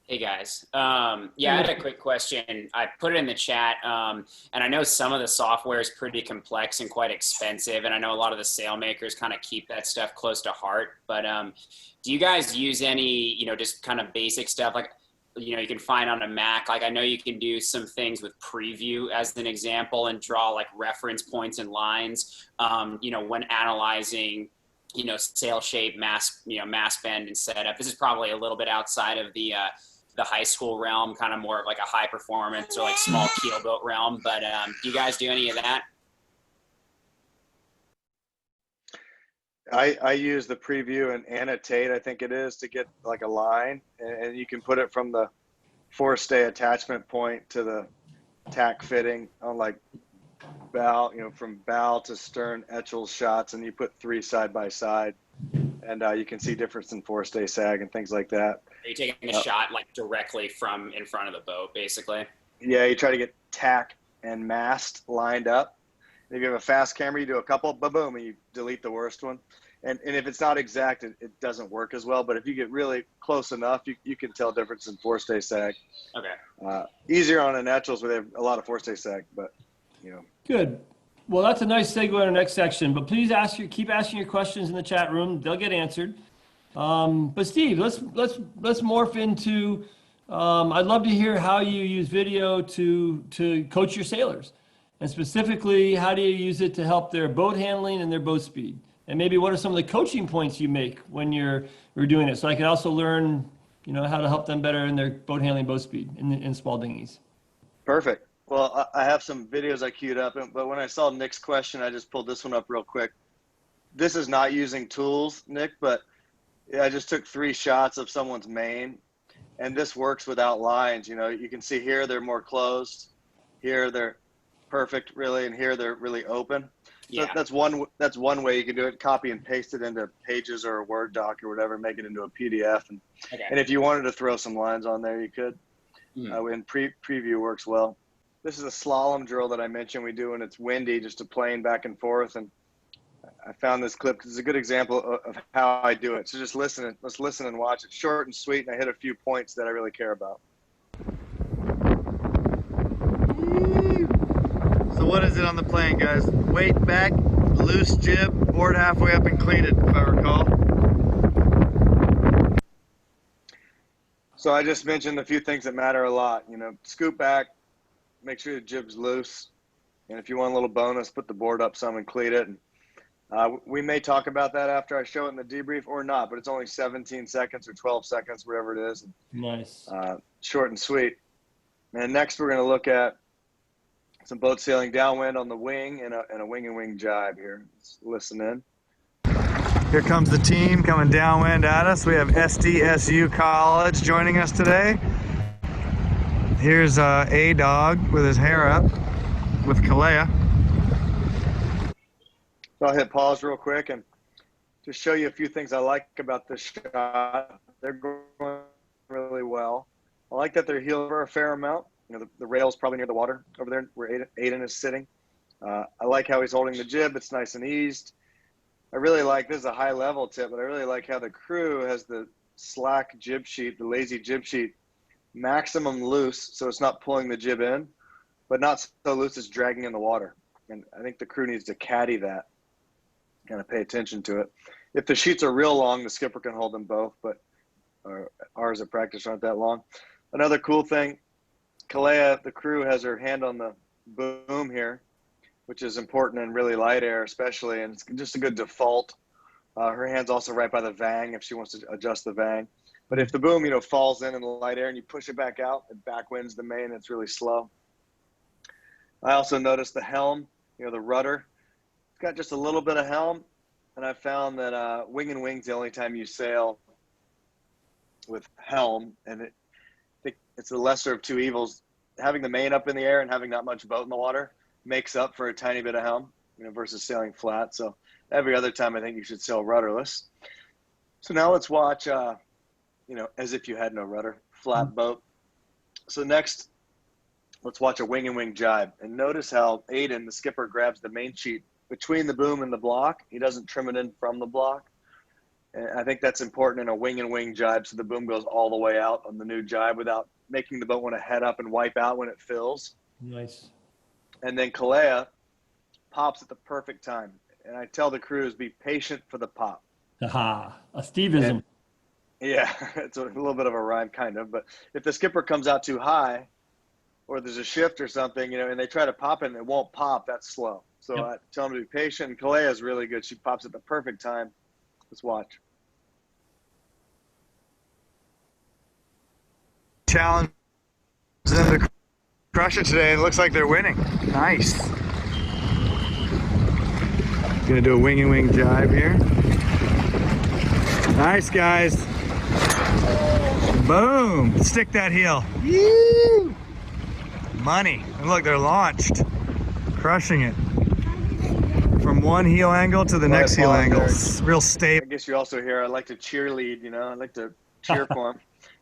Hey guys, I had a quick question. I put it in the chat, and I know some of the software is pretty complex and quite expensive, and I know a lot of the sale makers kind of keep that stuff close to heart. But do you guys use any, just kind of basic stuff like, you can find on a Mac? Like I know you can do some things with Preview as an example and draw like reference points and lines, when analyzing, sail shape, mass bend and setup. This is probably a little bit outside of the high school realm, kind of more of like a high performance or like small keelboat realm. But do you guys do any of that?
I use the Preview and annotate, I think it is, to get like a line, and you can put it from the forestay attachment point to the tack fitting on like bow, from bow to stern Etchell shots, and you put 3 side by side, and you can see difference in forestay sag and things like that.
Are you taking a shot like directly from in front of the boat, basically?
Yeah, you try to get tack and mast lined up. And if you have a fast camera, you do a couple, boom, and you delete the worst one. And if it's not exact, it doesn't work as well. But if you get really close enough, you can tell difference in forestay sag.
Okay.
Easier on an Etchells where they have a lot of forestay sag, but
Good. Well, that's a nice segue to our next section. But please keep asking your questions in the chat room. They'll get answered. But Steve, let's morph into. I'd love to hear how you use video to coach your sailors, and specifically, how do you use it to help their boat handling and their boat speed? And maybe what are some of the coaching points you make when you're doing it, so I can also learn, how to help them better in their boat handling, boat speed in small dinghies.
Perfect. Well, I have some videos I queued up, but when I saw Nick's question, I just pulled this one up real quick. This is not using tools, Nick, but I just took 3 shots of someone's main, and this works without lines. You can see here they're more closed, here they're perfect, really, and here they're really open. So
Yeah.
that's one way you can do it. Copy and paste it into Pages or a Word doc or whatever, make it into a PDF. And if you wanted to throw some lines on there, you could. And Preview works well. This is a slalom drill that I mentioned we do when it's windy, just a plane back and forth. And I found this clip because it's a good example of how I do it. So just listen. Let's listen and watch. It's short and sweet, and I hit a few points that I really care about.
So
what is it on the plane, guys? Weight back, loose jib, board halfway up and cleated, if I recall. So I just mentioned a few things that matter a lot. You know, scoop back, make sure the jib's loose. And if you want a little bonus, put the board up some and cleat it. And, we may talk about that after I show it in the debrief or not, but it's only 17 seconds or 12 seconds, whatever it is.
Nice.
Short and sweet. And next we're going to look at some boat sailing downwind on the wing and a wing and wing jibe here. Let's listen in. Here comes the team coming downwind at us. We have SDSU College joining us today. Here's A-Dog with his hair up with Kalea. So I'll hit pause real quick and just show you a few things I like about this shot. They're going really well. I like that they're heeled for a fair amount. You know, the rail's probably near the water over there where Aiden is sitting. I like how he's holding the jib. It's nice and eased. I really like, this is a high level tip, but I really like how the crew has the slack jib sheet, the lazy jib sheet, maximum loose, so it's not pulling the jib in, but not so loose it's dragging in the water. And I think the crew needs to caddy that, kind of pay attention to it. If the sheets are real long, the skipper can hold them both, but ours at practice aren't that long. Another cool thing, Kalea, the crew, has her hand on the boom here, which is important in really light air especially, and it's just a good default. Her hand's also right by the vang if she wants to adjust the vang. But if the boom, you know, falls in the light air and you push it back out, it backwinds the main, it's really slow. I also noticed the helm, you know, the rudder. It's got just a little bit of helm, and I found that wing and wing's the only time you sail with helm, and I think it's the lesser of two evils. Having the main up in the air and having not much boat in the water makes up for a tiny bit of helm, you know, versus sailing flat. So every other time I think you should sail rudderless. So now let's watch, you know, as if you had no rudder, flat boat. So next, let's watch a wing and wing jibe. And notice how Aiden, the skipper, grabs the main sheet between the boom and the block. He doesn't trim it in from the block. And I think that's important in a wing and wing jibe, so the boom goes all the way out on the new jibe without making the boat want to head up and wipe out when it fills.
Nice.
And then Kalea pops at the perfect time. And I tell the crews, be patient for the pop.
Aha, a Steveism.
Yeah, it's a little bit of a rhyme, kind of. But if the skipper comes out too high or there's a shift or something, you know, and they try to pop it and it won't pop, that's slow. So
Yep.
I tell them to be patient. And Kalea is really good. She pops at the perfect time. Let's watch. Challenge them to crush it today. It looks like they're winning. Nice. Gonna do a wing and wing jibe here. Nice, guys. Boom. Stick that heel. Woo! Money. And look, they're launched. Crushing it. From one heel angle to the next heel angle. Real stable. I guess you also hear I like to cheerlead, you know. I like to cheer for him.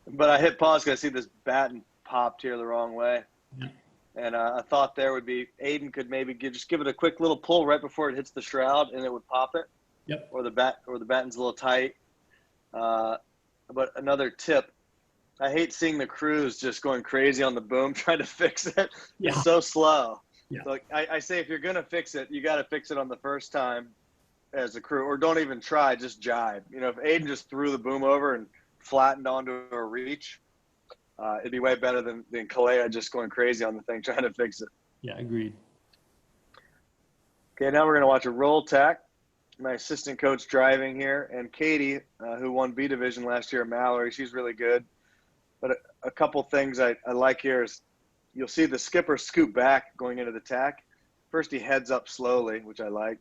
But I hit pause because I see this batten popped here the wrong way.
Yeah.
And I thought there would be, Aiden could maybe just give it a quick little pull right before it hits the shroud and it would pop it.
Yep.
Or the batten's a little tight. But another tip, I hate seeing the crews just going crazy on the boom trying to fix it.
Yeah.
It's so slow.
Yeah.
So I say if you're going to fix it, you got to fix it on the first time as a crew, or don't even try, just jibe. You know, if Aiden just threw the boom over and flattened onto a reach, it'd be way better than Kalea just going crazy on the thing trying to fix it.
Yeah, agreed.
Okay, now we're going to watch a roll tack. My assistant coach driving here, and Katie, who won B Division last year at Mallory, she's really good. But a couple things I like here is you'll see the skipper scoot back going into the tack. First, he heads up slowly, which I like.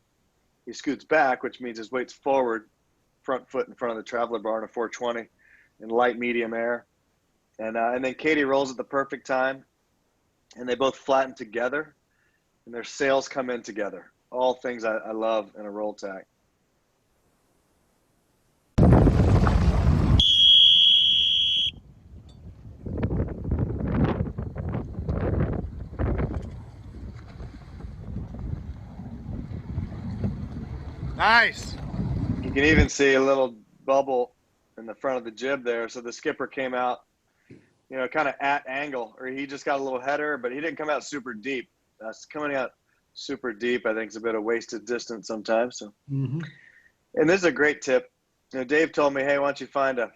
He scoots back, which means his weight's forward, front foot in front of the traveler bar in a 420 in light medium air. And then Katie rolls at the perfect time, and they both flatten together, and their sails come in together. All things I love in a roll tack. Nice. You can even see a little bubble in the front of the jib there. So the skipper came out, kind of at angle, or he just got a little header, but he didn't come out super deep. That's coming out super deep. I think it's a bit of wasted distance sometimes. So,
Mm-hmm.
and this is a great tip. Dave told me, hey, why don't you find a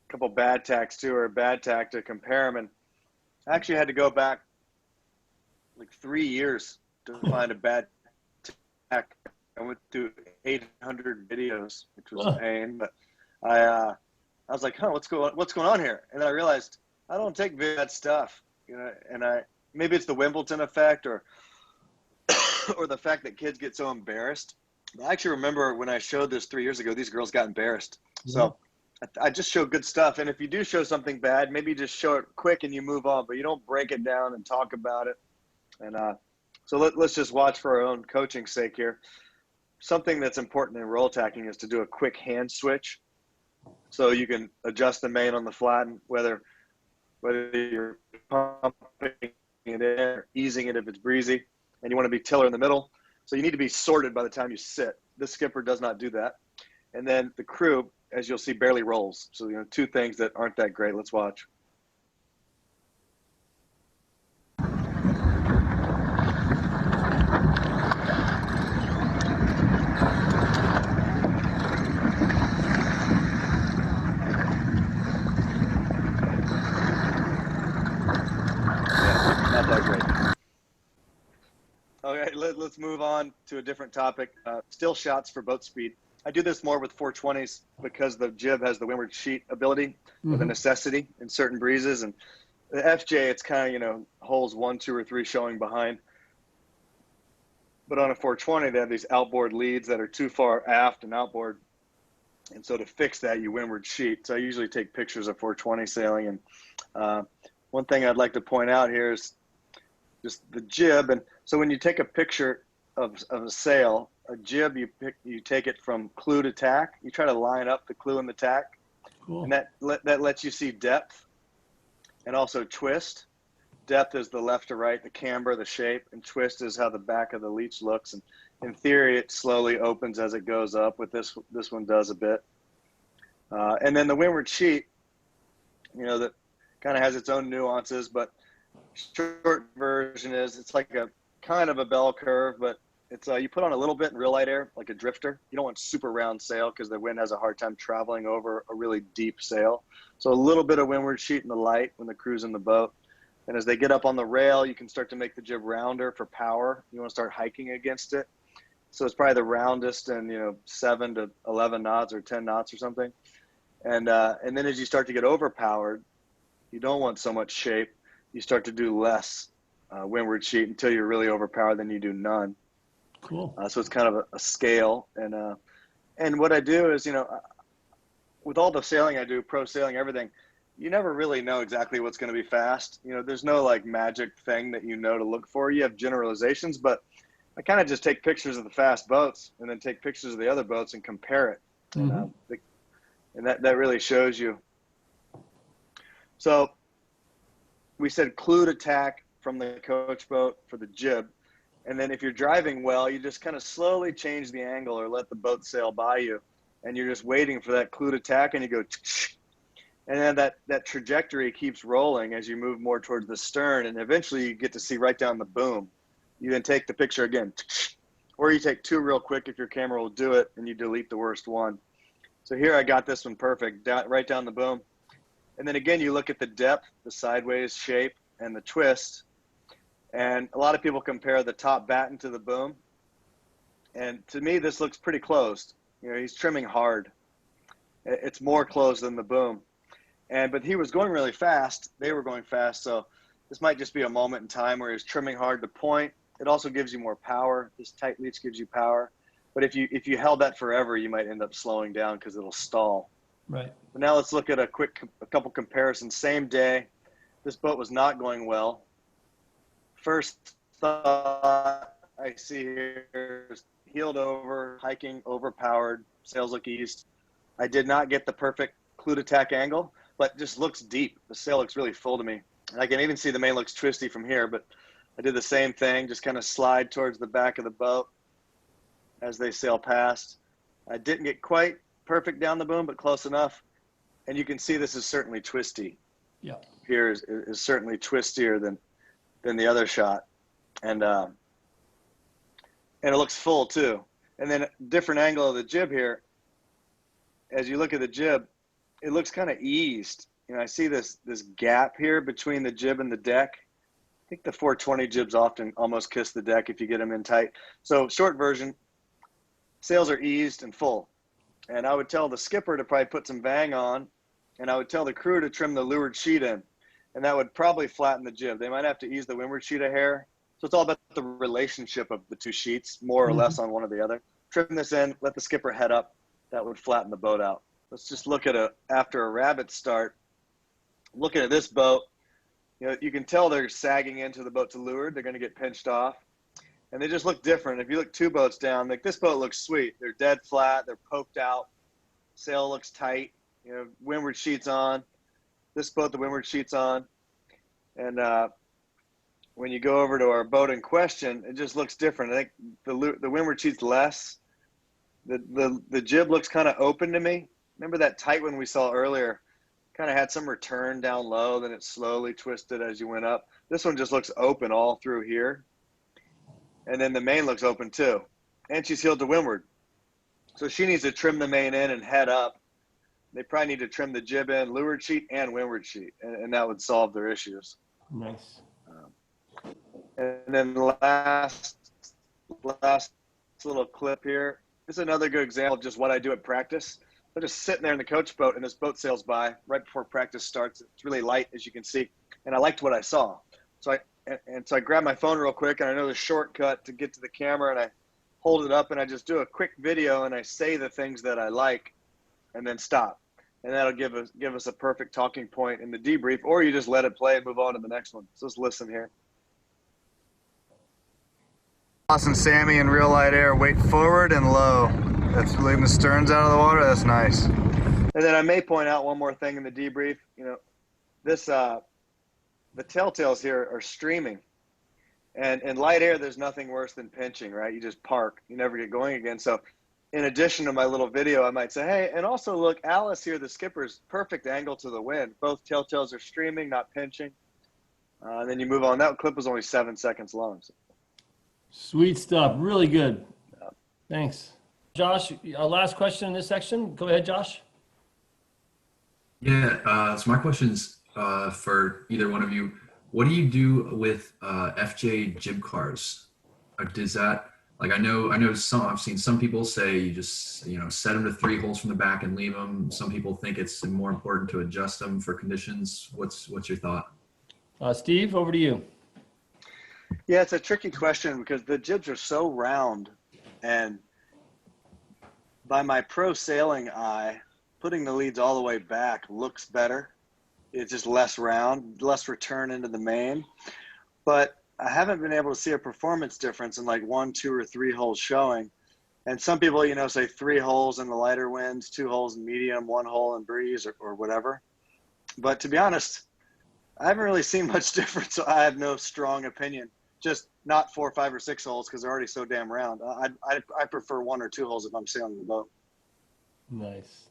couple bad tacks too, or a bad tack to compare them. And I actually had to go back like 3 years to find a bad tack. I went through 800 videos, which was a pain, but I was like, what's going on here? And then I realized I don't take bad stuff, and maybe it's the Wimbledon effect or the fact that kids get so embarrassed. I actually remember when I showed this 3 years ago, these girls got embarrassed. So I just show good stuff. And if you do show something bad, maybe you just show it quick and you move on, but you don't break it down and talk about it. And so let's just watch for our own coaching sake here. Something that's important in roll tacking is to do a quick hand switch. So you can adjust the main on the flat, and whether you're pumping it in or easing it if it's breezy, and you want to be tiller in the middle. So you need to be sorted by the time you sit. This skipper does not do that. And then the crew, as you'll see, barely rolls. So, two things that aren't that great. Let's watch. Not that great. Okay, let's move on to a different topic. Still shots for boat speed. I do this more with 420s because the jib has the windward sheet ability with a necessity in certain breezes. And the FJ, it's kind of, holes 1, 2, or 3 showing behind. But on a 420, they have these outboard leads that are too far aft and outboard. And so to fix that, you windward sheet. So I usually take pictures of 420 sailing. And one thing I'd like to point out here is just the jib. And so when you take a picture of a sail, a jib, you take it from clue to tack. You try to line up the clue and the tack.
Cool.
And that lets you see depth and also twist. Depth is the left to right, the camber, the shape, and twist is how the back of the leech looks. And in theory, it slowly opens as it goes up. With this one does a bit. And then the windward sheet, that kind of has its own nuances, but short version is it's like a kind of a bell curve, but it's you put on a little bit in real light air, like a drifter. You don't want super round sail because the wind has a hard time traveling over a really deep sail. So a little bit of windward sheet in the light when the crew's in the boat. And as they get up on the rail, you can start to make the jib rounder for power. You want to start hiking against it. So it's probably the roundest and 7 to 11 knots or 10 knots or something. And then as you start to get overpowered, you don't want so much shape. You start to do less windward sheet until you're really overpowered, then you do none.
Cool.
So it's kind of a scale. And what I do is, with all the sailing I do, pro sailing, everything, you never really know exactly what's going to be fast. There's no like magic thing that to look for. You have generalizations, but I kind of just take pictures of the fast boats and then take pictures of the other boats and compare it. And that really shows you. So we said clue to tack from the coach boat for the jib. And then if you're driving well, you just kind of slowly change the angle or let the boat sail by you. And you're just waiting for that clue to tack and you go, and then that trajectory keeps rolling as you move more towards the stern. And eventually you get to see right down the boom. You then take the picture again, or you take 2 real quick if your camera will do it, and you delete the worst one. So here I got this one perfect, right down the boom. And then again, you look at the depth, the sideways shape, and the twist. And a lot of people compare the top batten to the boom. And to me, this looks pretty closed. He's trimming hard. It's more closed than the boom. But he was going really fast. They were going fast. So this might just be a moment in time where he's trimming hard to point. It also gives you more power. This tight leech gives you power. But if you held that forever, you might end up slowing down because it'll stall.
Right.
But now let's look at a couple comparisons. Same day, this boat was not going well. First thought I see here is heeled over, hiking, overpowered, sails look east. I did not get the perfect clue to tack angle, but just looks deep. The sail looks really full to me. And I can even see the main looks twisty from here, but I did the same thing, just kind of slide towards the back of the boat as they sail past. I didn't get quite perfect down the boom, but close enough. And you can see this is certainly twisty.
Yeah.
Here is certainly twistier than the other shot. And and it looks full too. And then different angle of the jib here. As you look at the jib, it looks kind of eased. You know, I see this gap here between the jib and the deck. I think the 420 jibs often almost kiss the deck if you get them in tight. So short version, sails are eased and full. And I would tell the skipper to probably put some vang on, and I would tell the crew to trim the leeward sheet in. And that would probably flatten the jib. They might have to ease the windward sheet a hair. So it's all about the relationship of the two sheets, more or less on one or the other. Trim this in, let the skipper head up. That would flatten the boat out. Let's just look at after a rabbit start. Looking at this boat, you know, you can tell they're sagging into the boat to leeward. They're going to get pinched off. And they just look different. If you look 2 boats down, like this boat looks sweet. They're dead flat. They're poked out. Sail looks tight. You know, windward sheet's on. This boat, the windward sheet's on. And when you go over to our boat in question, it just looks different. I think the windward sheet's less. The jib looks kind of open to me. Remember that tight one we saw earlier? Kind of had some return down low, then it slowly twisted as you went up. This one just looks open all through here. And then the main looks open too. And she's heeled to windward. So she needs to trim the main in and head up. They probably need to trim the jib in, leeward sheet and windward sheet, and that would solve their issues.
Nice.
And then the last little clip here. This is another good example of just what I do at practice. I'm just sitting there in the coach boat, and this boat sails by right before practice starts. It's really light, as you can see, and I liked what I saw. So I grabbed my phone real quick, and I know the shortcut to get to the camera, and I hold it up, and I just do a quick video, and I say the things that I like, and then stop. And that'll give us a perfect talking point in the debrief, or you just let it play and move on to the next one. So let's listen here. Ross and Sammy in real light air, weight forward and low. That's leaving the sterns out of the water. That's nice. And then I may point out one more thing in the debrief. You know, this the telltales here are streaming, and in light air, there's nothing worse than pinching, right? You just park, you never get going again. So, in addition to my little video, I might say, hey, and also look, Alice here, the skipper's perfect angle to the wind. Both telltales are streaming, not pinching. And then you move on. That clip was only 7 seconds long. So.
Sweet stuff. Really good. Thanks. Josh, our last question in this section. Go ahead, Josh.
Yeah, so my question's for either one of you. What do you do with FJ jib cars? Or does that, like, I know I've seen some people say you just, you know, set them to 3 holes from the back and leave them. Some people think it's more important to adjust them for conditions. What's your thought?
Steve, over to you.
Yeah, it's a tricky question because the jibs are so round, and by my pro sailing eye, putting the leads all the way back looks better. It's just less round, less return into the main. But I haven't been able to see a performance difference in like 1, 2, or 3 holes showing. And some people, you know, say 3 holes in the lighter winds, 2 holes in medium, 1 hole in breeze, or whatever. But to be honest, I haven't really seen much difference, so I have no strong opinion. Just not 4, 5, or 6 holes because they're already so damn round. I prefer 1 or 2 holes if I'm sailing the boat.
Nice.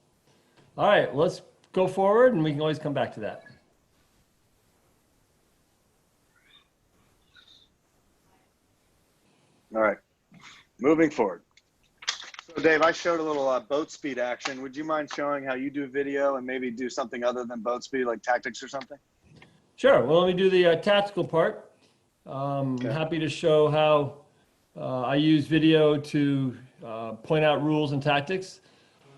All right, let's go forward, and we can always come back to that.
All right, moving forward. So Dave, I showed a little boat speed action. Would you mind showing how you do video and maybe do something other than boat speed, like tactics or something?
Sure. Well, let me do the tactical part. I'm happy to show how I use video to point out rules and tactics.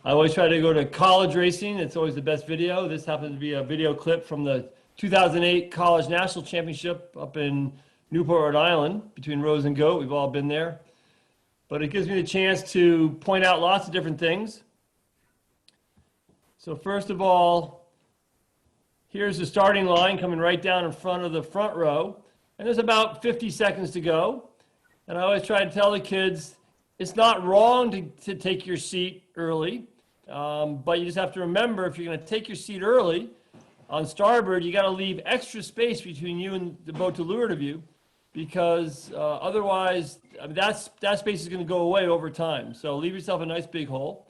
I always try to go to college racing. It's always the best video. This happens to be a video clip from the 2008 College National Championship up in Newport, Rhode Island, between Rose and Goat. We've all been there. But it gives me the chance to point out lots of different things. So first of all, here's the starting line coming right down in front of the front row. And there's about 50 seconds to go. And I always try to tell the kids, it's not wrong to take your seat early. But you just have to remember, if you're going to take your seat early on starboard, you got to leave extra space between you and the boat to leeward of you, because otherwise, I mean, that space is going to go away over time. So leave yourself a nice big hole.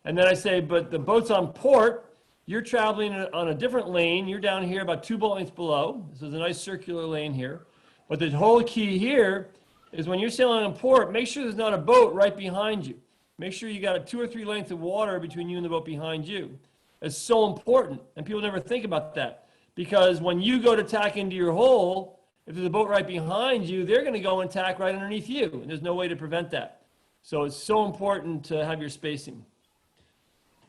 And then I say, but the boat's on port. You're traveling on a different lane. You're down here about 2 boat lengths below. This is a nice circular lane here. But the whole key here is when you're sailing on port, make sure there's not a boat right behind you. Make sure you got a 2 or 3 lengths of water between you and the boat behind you. It's so important, and people never think about that. Because when you go to tack into your hole, if there's a boat right behind you, they're going to go and tack right underneath you, and there's no way to prevent that. So it's so important to have your spacing.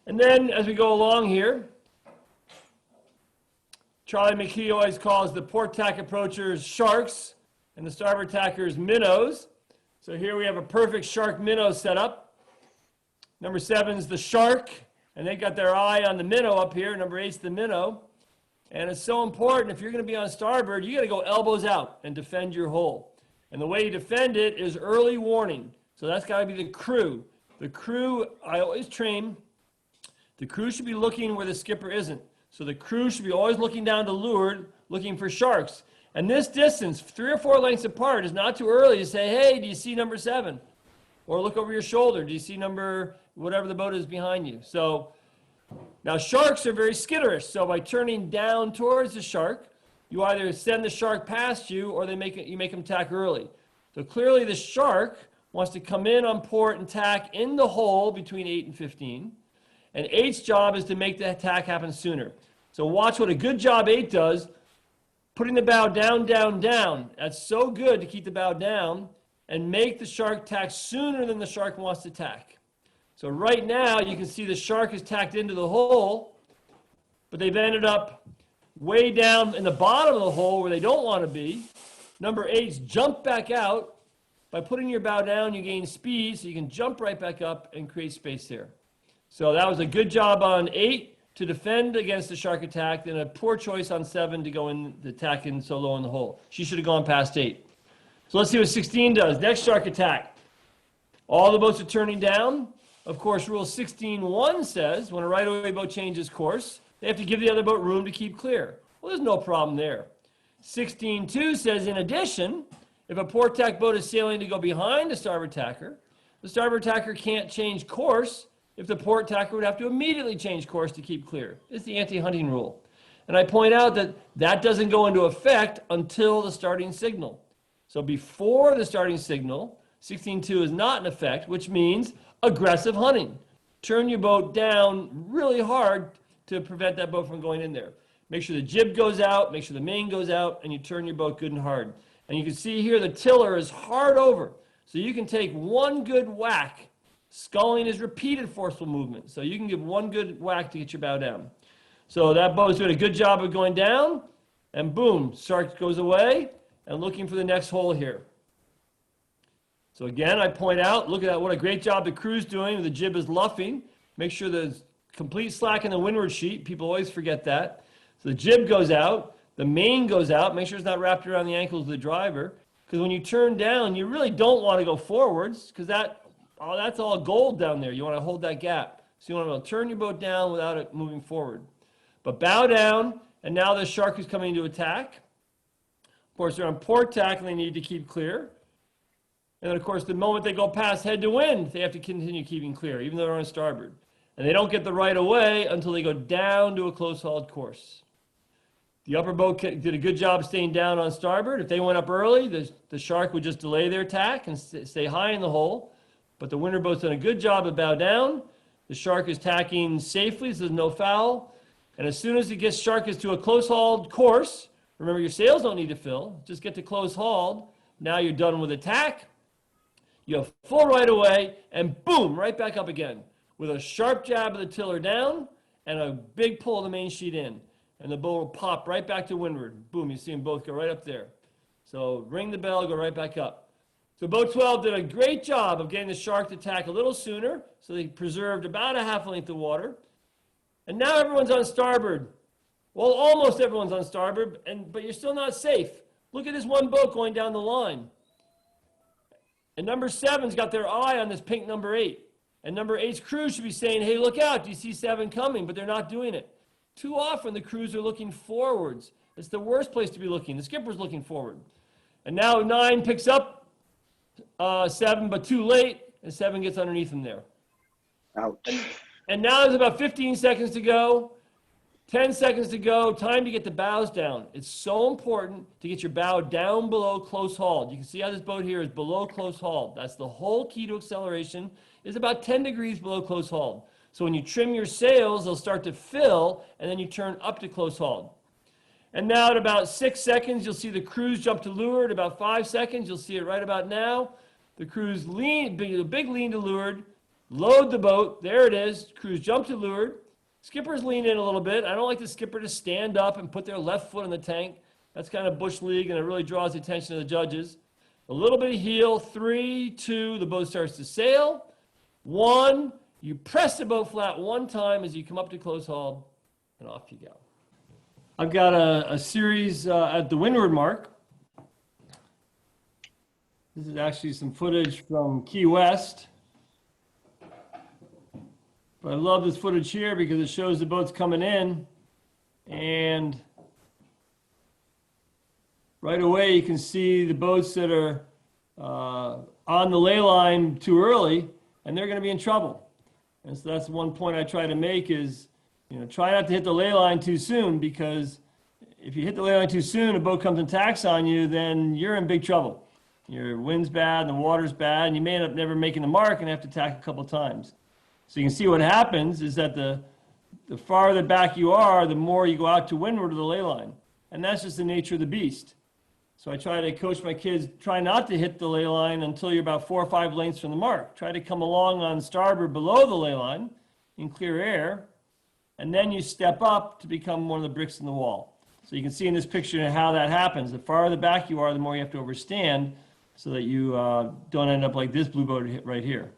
And then as we go along here, Charlie McKee always calls the port tack approachers sharks and the starboard tackers minnows. So here we have a perfect shark minnow setup. Number 7 is the shark, and they got their eye on the minnow up here. Number 8 is the minnow. And it's so important, if you're going to be on starboard, you got to go elbows out and defend your hole. And the way you defend it is early warning. So that's got to be the crew. The crew, I always train, the crew should be looking where the skipper isn't. So the crew should be always looking down to leeward, looking for sharks. And this distance, 3 or 4 lengths apart, is not too early to say, hey, do you see number 7? Or look over your shoulder. Do you see number, whatever the boat is behind you? So now sharks are very skitterish. So by turning down towards the shark, you either send the shark past you or you make them tack early. So clearly the shark wants to come in on port and tack in the hole between 8 and 15. And 8's job is to make the attack happen sooner. So watch what a good job 8 does, putting the bow down, down, down. That's so good to keep the bow down and make the shark tack sooner than the shark wants to tack. So right now you can see the shark is tacked into the hole, but they've ended up way down in the bottom of the hole where they don't want to be. Number 8's jump back out. By putting your bow down, you gain speed, so you can jump right back up and create space there. So that was a good job on 8 to defend against the shark attack, and a poor choice on 7 to go in the attack in so low in the hole. She should have gone past 8. So let's see what 16 does. Next shark attack. All the boats are turning down. Of course, rule 16.1 says when a right-of-way boat changes course, they have to give the other boat room to keep clear. Well, there's no problem there. 16.2 says, in addition, if a port tack boat is sailing to go behind the starboard tacker can't change course if the port tacker would have to immediately change course to keep clear. It's the anti-hunting rule. And I point out that that doesn't go into effect until the starting signal. So before the starting signal, 16.2 is not in effect, which means aggressive hunting. Turn your boat down really hard to prevent that boat from going in there. Make sure the jib goes out, make sure the main goes out, and you turn your boat good and hard. And you can see here the tiller is hard over. So you can take one good whack. Sculling is repeated forceful movement. So you can give one good whack to get your bow down. So that boat's doing a good job of going down, and boom, shark goes away, and looking for the next hole here. So again, I point out, look at that, what a great job the crew's doing. The jib is luffing. Make sure there's complete slack in the windward sheet. People always forget that. So the jib goes out, the main goes out. Make sure it's not wrapped around the ankles of the driver. Because when you turn down, you really don't want to go forwards, because that's all gold down there. You want to hold that gap. So you want to be able to turn your boat down without it moving forward. But bow down, and now the shark is coming to attack. Of course, they're on port tack, and they need to keep clear. And then, of course, the moment they go past head to wind, they have to continue keeping clear, even though they're on starboard. And they don't get the right of way until they go down to a close-hauled course. The upper boat did a good job staying down on starboard. If they went up early, the shark would just delay their attack and stay high in the hole. But the windward boat's done a good job of bow down. The shark is tacking safely, so there's no foul. And as soon as it gets shark is to a close-hauled course, remember your sails don't need to fill, just get to close-hauled. Now you're done with attack. You have full right of way, and boom, right back up again with a sharp jab of the tiller down and a big pull of the main sheet in. And the boat will pop right back to windward. Boom, you see them both go right up there. So ring the bell, go right back up. So boat 12 did a great job of getting the shark to tack a little sooner, so they preserved about a half length of water. And now everyone's on starboard. Well, almost everyone's on starboard, but you're still not safe. Look at this one boat going down the line. And number 7's got their eye on this pink number 8. And number 8's crew should be saying, hey, look out, do you see 7 coming? But they're not doing it. Too often the crews are looking forwards. It's the worst place to be looking. The skipper's looking forward. And now 9 picks up 7, but too late, and 7 gets underneath him there.
Ouch.
And now there's about 15 seconds to go. 10 seconds to go. Time to get the bows down. It's so important to get your bow down below close hauled. You can see how this boat here is below close hauled. That's the whole key to acceleration, is about 10 degrees below close hauled. So when you trim your sails, they'll start to fill, and then you turn up to close hauled. And now at about 6 seconds, you'll see the cruise jump to leeward. About 5 seconds, you'll see it right about now. The cruise lean, big lean to leeward, load the boat. There it is. Cruise jump to leeward. Skippers lean in a little bit. I don't like the skipper to stand up and put their left foot in the tank. That's kind of bush league, and it really draws the attention of the judges. A little bit of heel. 3, 2, the boat starts to sail. 1, you press the boat flat 1 time as you come up to close haul, and off you go. I've got a series at the windward mark. This is actually some footage from Key West. But I love this footage here because it shows the boats coming in, and right away you can see the boats that are on the ley line too early, and they're going to be in trouble. And so that's one point I try to make is, try not to hit the ley line too soon, because if you hit the ley line too soon, a boat comes and tacks on you, then you're in big trouble. Your wind's bad, the water's bad, and you may end up never making the mark and have to tack a couple times. So you can see what happens is that the farther back you are, the more you go out to windward of the ley line. And that's just the nature of the beast. So I try to coach my kids, try not to hit the ley line until you're about 4 or 5 lengths from the mark. Try to come along on starboard below the ley line in clear air, and then you step up to become one of the bricks in the wall. So you can see in this picture how that happens. The farther back you are, the more you have to overstand so that you don't end up like this blue boat right here.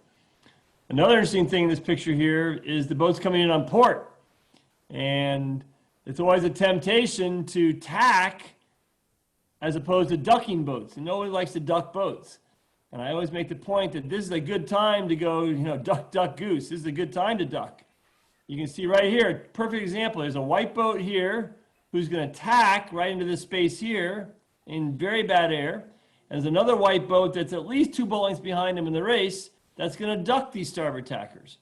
Another interesting thing in this picture here is the boat's coming in on port. And it's always a temptation to tack as opposed to ducking boats. And nobody likes to duck boats. And I always make the point that this is a good time to go, duck, duck, goose. This is a good time to duck. You can see right here, perfect example. There's a white boat here who's going to tack right into this space here in very bad air. And there's another white boat that's at least 2 boat lengths behind him in the race that's going to duck these starboard tackers.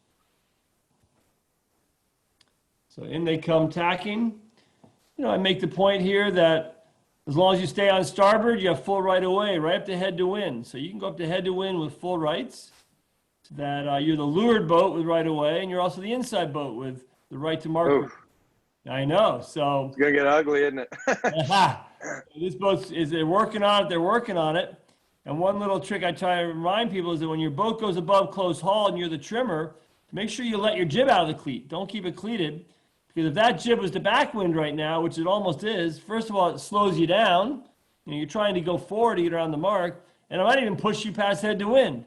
So in they come tacking. I make the point here that as long as you stay on starboard, you have full right of way, right up to head to wind. So you can go up to head to wind with full rights. So that you're the leeward boat with right of way, and you're also the inside boat with the right to mark.
Oof.
I know. So
It's going to get ugly, isn't it?
this boat they're working on it. They're working on it. And one little trick I try to remind people is that when your boat goes above close haul and you're the trimmer, make sure you let your jib out of the cleat. Don't keep it cleated, because if that jib was to backwind right now, which it almost is, first of all, it slows you down. You're trying to go forward to get around the mark, and it might even push you past head to wind.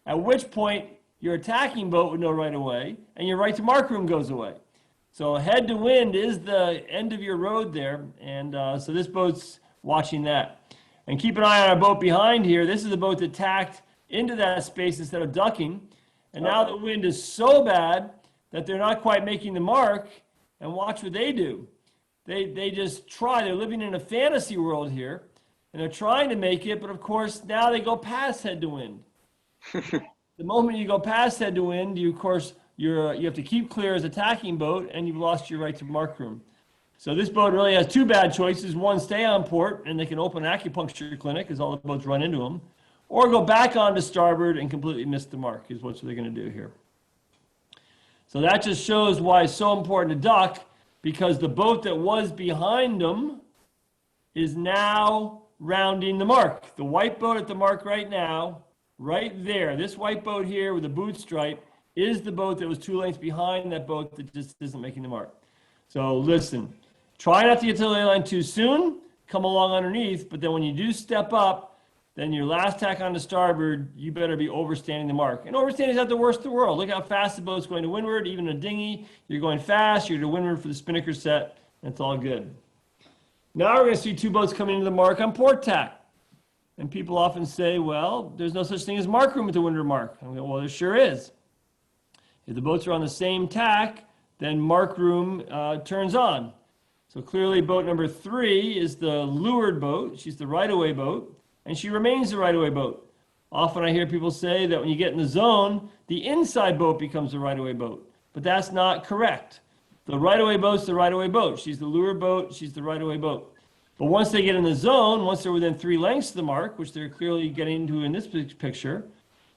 At which point, your attacking boat with no right of way, and your right to mark room goes away. So head to wind is the end of your road there, and so this boat's watching that. And keep an eye on our boat behind here. This is a boat that tacked into that space instead of ducking. And now the wind is so bad that they're not quite making the mark. And watch what they do. They just try. They're living in a fantasy world here. And they're trying to make it. But, of course, now they go past head to wind. The moment you go past head to wind, you have to keep clear as a tacking boat, and you've lost your right to mark room. So this boat really has 2 bad choices. One, stay on port, and they can open an acupuncture clinic as all the boats run into them. Or go back onto starboard and completely miss the mark is what they're going to do here. So that just shows why it's so important to duck, because the boat that was behind them is now rounding the mark. The white boat at the mark right now, right there, this white boat here with the boot stripe is the boat that was 2 lengths behind that boat that just isn't making the mark. So listen. Try not to get to the ley line too soon, come along underneath, but then when you do step up, then your last tack on the starboard, you better be overstanding the mark. And overstanding is not the worst in the world. Look how fast the boat's going to windward, even a dinghy. You're going fast, you're to windward for the spinnaker set, and it's all good. Now we're going to see 2 boats coming into the mark on port tack. And people often say, well, there's no such thing as mark room at the windward mark. I go, well, there sure is. If the boats are on the same tack, then mark room turns on. So clearly boat number 3 is the leeward boat. She's the right-of-way boat, and she remains the right-of-way boat. Often I hear people say that when you get in the zone, the inside boat becomes the right-of-way boat, but that's not correct. The right-of-way boat's the right-of-way boat. She's the lure boat. She's the right-of-way boat. But once they get in the zone, once they're within 3 lengths of the mark, which they're clearly getting into in this picture,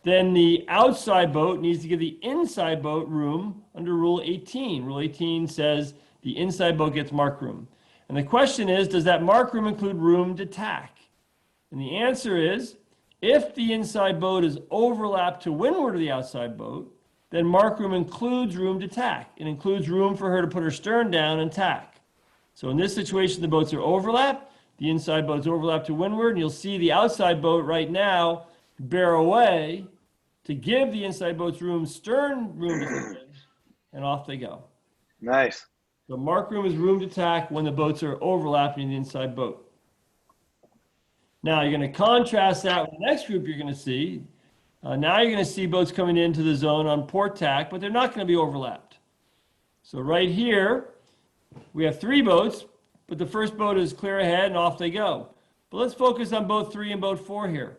then the outside boat needs to give the inside boat room under Rule 18. Rule 18 says the inside boat gets mark room. And the question is, does that mark room include room to tack? And the answer is, if the inside boat is overlapped to windward of the outside boat, then mark room includes room to tack. It includes room for her to put her stern down and tack. So in this situation, the boats are overlapped. The inside boat's overlapped to windward, and you'll see the outside boat right now bear away to give the inside boat's stern room to tack, and off they go.
Nice.
So mark room is room to tack when the boats are overlapping the inside boat. Now you're going to contrast that with the next group you're going to see. Now you're going to see boats coming into the zone on port tack, but they're not going to be overlapped. So right here, we have 3 boats, but the first boat is clear ahead and off they go. But let's focus on boat 3 and boat 4 here.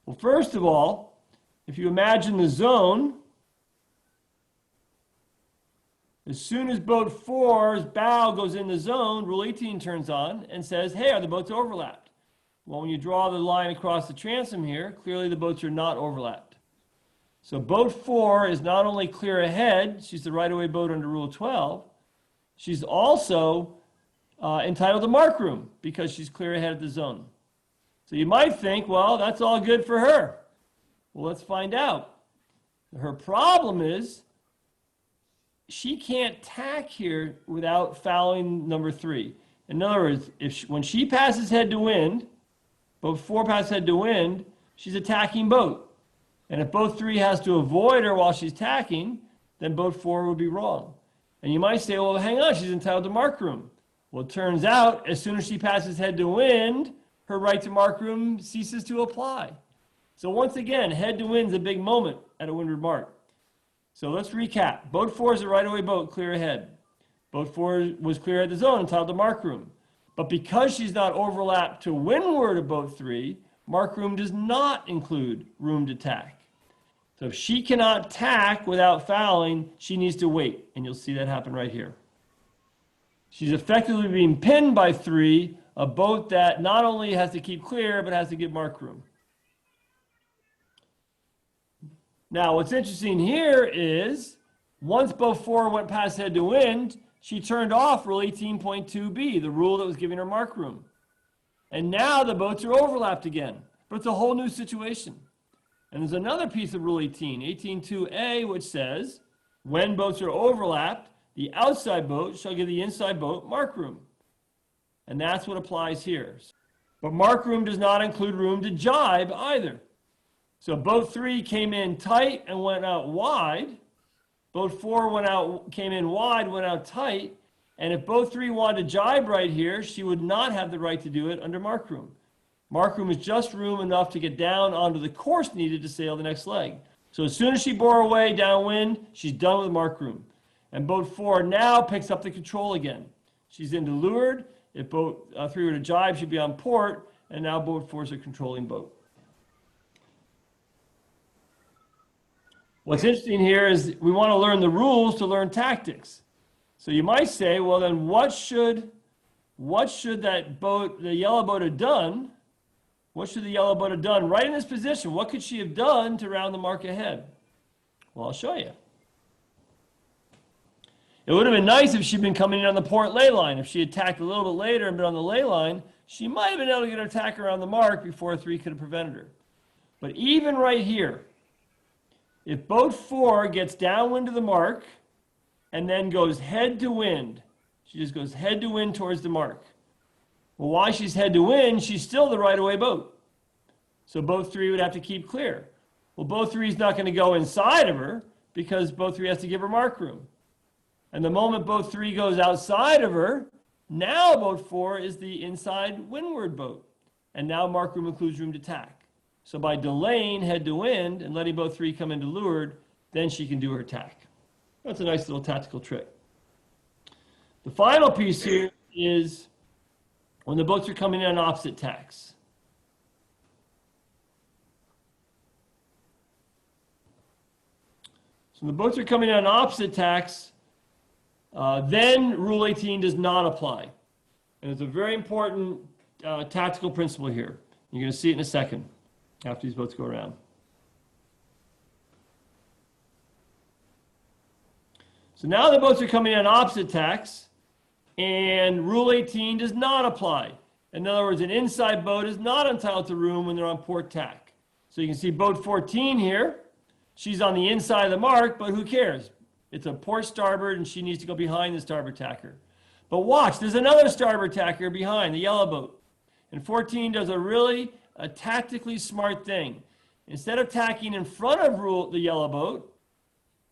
Well, first of all, if you imagine the zone, as soon as boat 4's bow goes in the zone, Rule 18 turns on and says, hey, are the boats overlapped? Well, when you draw the line across the transom here, clearly the boats are not overlapped. So boat 4 is not only clear ahead, she's the right-of-way boat under Rule 12, she's also entitled to mark room because she's clear ahead of the zone. So you might think, well, that's all good for her. Well, let's find out. Her problem is she can't tack here without fouling number 3. In other words, when she passes head to wind, boat 4 passes head to wind, she's a tacking boat. And if boat 3 has to avoid her while she's tacking, then boat 4 would be wrong. And you might say, well, hang on, she's entitled to mark room. Well, it turns out as soon as she passes head to wind, her right to mark room ceases to apply. So once again, head to wind's a big moment at a windward mark. So let's recap. Boat 4 is a right-of-way boat, clear ahead. Boat 4 was clear at the zone, entitled to mark room. But because she's not overlapped to windward of boat 3, mark room does not include room to tack. So if she cannot tack without fouling, she needs to wait. And you'll see that happen right here. She's effectively being pinned by 3, a boat that not only has to keep clear, but has to give mark room. Now, what's interesting here is once boat 4 went past head to wind, she turned off Rule 18.2b, the rule that was giving her mark room. And now the boats are overlapped again, but it's a whole new situation. And there's another piece of Rule 18, 18.2a, which says, when boats are overlapped, the outside boat shall give the inside boat mark room. And that's what applies here. But mark room does not include room to jibe either. So boat 3 came in tight and went out wide. Boat 4 came in wide, went out tight. And if boat 3 wanted to jibe right here, she would not have the right to do it under mark room. Mark room is just room enough to get down onto the course needed to sail the next leg. So as soon as she bore away downwind, she's done with mark room. And boat 4 now picks up the control again. She's into leeward. If boat 3 were to jibe, she'd be on port. And now boat 4 is a controlling boat. What's interesting here is we want to learn the rules to learn tactics. So you might say, well, then what should that boat, the yellow boat, have done? What should the yellow boat have done right in this position? What could she have done to round the mark ahead? Well, I'll show you. It would have been nice if she'd been coming in on the port ley line. If she had tacked a little bit later and been on the ley line, she might have been able to get her tack around the mark before 3 could have prevented her. But even right here, if boat 4 gets downwind to the mark and then goes head to wind, she just goes head to wind towards the mark. Well, while she's head to wind, she's still the right-of-way boat. So boat 3 would have to keep clear. Well, boat 3 is not going to go inside of her because boat 3 has to give her mark room. And the moment boat 3 goes outside of her, now boat 4 is the inside windward boat. And now mark room includes room to tack. So by delaying head to wind and letting boat 3 come into leeward, then she can do her tack. That's a nice little tactical trick. The final piece here is when the boats are coming in on opposite tacks. So the boats are coming in on opposite tacks, then Rule 18 does not apply. And it's a very important tactical principle here. You're going to see it in a second after these boats go around. So now the boats are coming in on opposite tacks, and Rule 18 does not apply. In other words, an inside boat is not entitled to room when they're on port tack. So you can see boat 14 here. She's on the inside of the mark, but who cares? It's a port starboard, and she needs to go behind the starboard tacker. But watch, there's another starboard tacker behind, the yellow boat. And 14 does a tactically smart thing. Instead of tacking in front of the yellow boat,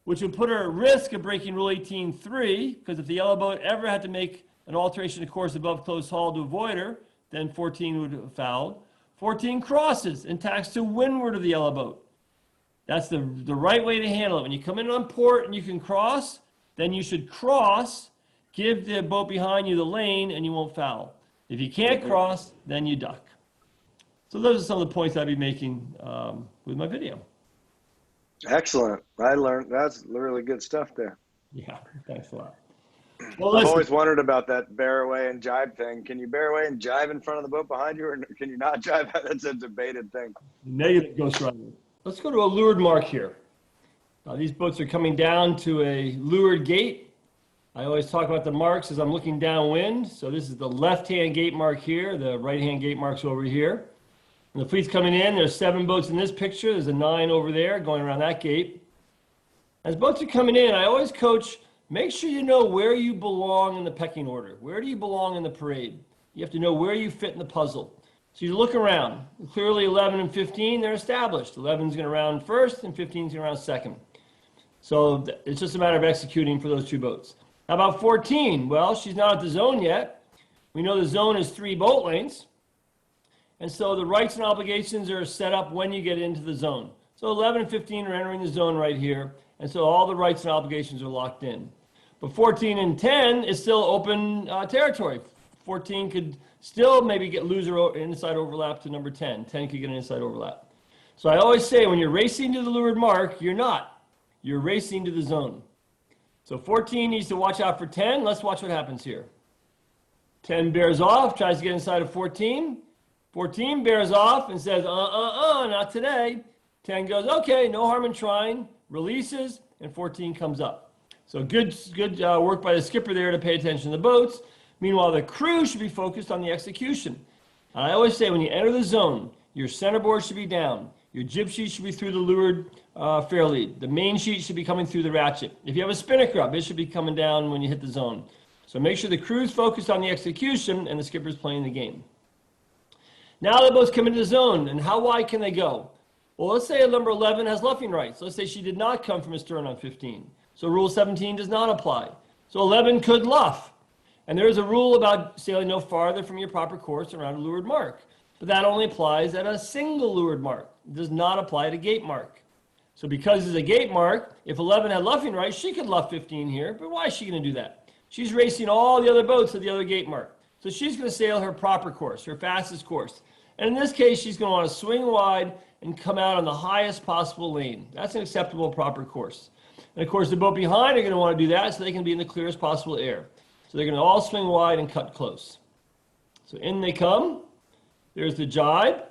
which would put her at risk of breaking Rule 18.3, because if the yellow boat ever had to make an alteration of course above close haul to avoid her, then 14 would have fouled. 14 crosses and tacks to windward of the yellow boat. That's the right way to handle it. When you come in on port and you can cross, then you should cross, give the boat behind you the lane, and you won't foul. If you can't cross, then you duck. So those are some of the points I'd be making with my video.
Excellent. I learned that's really good stuff there.
Yeah, thanks a lot. Well,
I've
listen,
always wondered about that bear away and jibe thing. Can you bear away and jibe in front of the boat behind you, or can you not jibe? That's a debated thing.
negative Ghost Rider. Let's go to a leeward mark here. These boats are coming down to a leeward gate. I always talk about the marks as I'm looking downwind. So this is the left-hand gate mark here. The right-hand gate mark's over here. And the fleet's coming in. There's 7 boats in this picture. There's a 9 over there going around that gate. As boats are coming in, I always coach, make sure you know where you belong in the pecking order. Where do you belong in the parade? You have to know where you fit in the puzzle. So you look around. Clearly 11 and 15, they're established. 11's going to round first and 15's going to round second. So it's just a matter of executing for those 2 boats. How about 14? Well, she's not at the zone yet. We know the zone is 3 boat lengths. And so the rights and obligations are set up when you get into the zone. So 11 and 15 are entering the zone right here. And so all the rights and obligations are locked in. But 14 and 10 is still open territory. 14 could still maybe lose her inside overlap to number 10. 10 could get an inside overlap. So I always say when you're racing to the leeward mark, you're not. You're racing to the zone. So 14 needs to watch out for 10. Let's watch what happens here. 10 bears off, tries to get inside of 14. 14 bears off and says, not today. 10 goes, okay, no harm in trying, releases, and 14 comes up. So good work by the skipper there to pay attention to the boats. Meanwhile, the crew should be focused on the execution. And I always say when you enter the zone, your centerboard should be down. Your jib sheet should be through the leeward fair lead. The main sheet should be coming through the ratchet. If you have a spinnaker up, it should be coming down when you hit the zone. So make sure the crew's focused on the execution and the skipper's playing the game. Now the boats come into the zone, and how wide can they go? Well, let's say number 11 has luffing rights. Let's say she did not come from astern on 15. So Rule 17 does not apply. So 11 could luff. And there is a rule about sailing no farther from your proper course around a leeward mark. But that only applies at a single leeward mark. It does not apply to gate mark. So because it's a gate mark, if 11 had luffing rights, she could luff 15 here. But why is she going to do that? She's racing all the other boats at the other gate mark. So she's going to sail her proper course, her fastest course. And in this case, she's going to want to swing wide and come out on the highest possible lane. That's an acceptable proper course. And of course, the boat behind are going to want to do that so they can be in the clearest possible air. So they're going to all swing wide and cut close. So in they come. There's the jibe.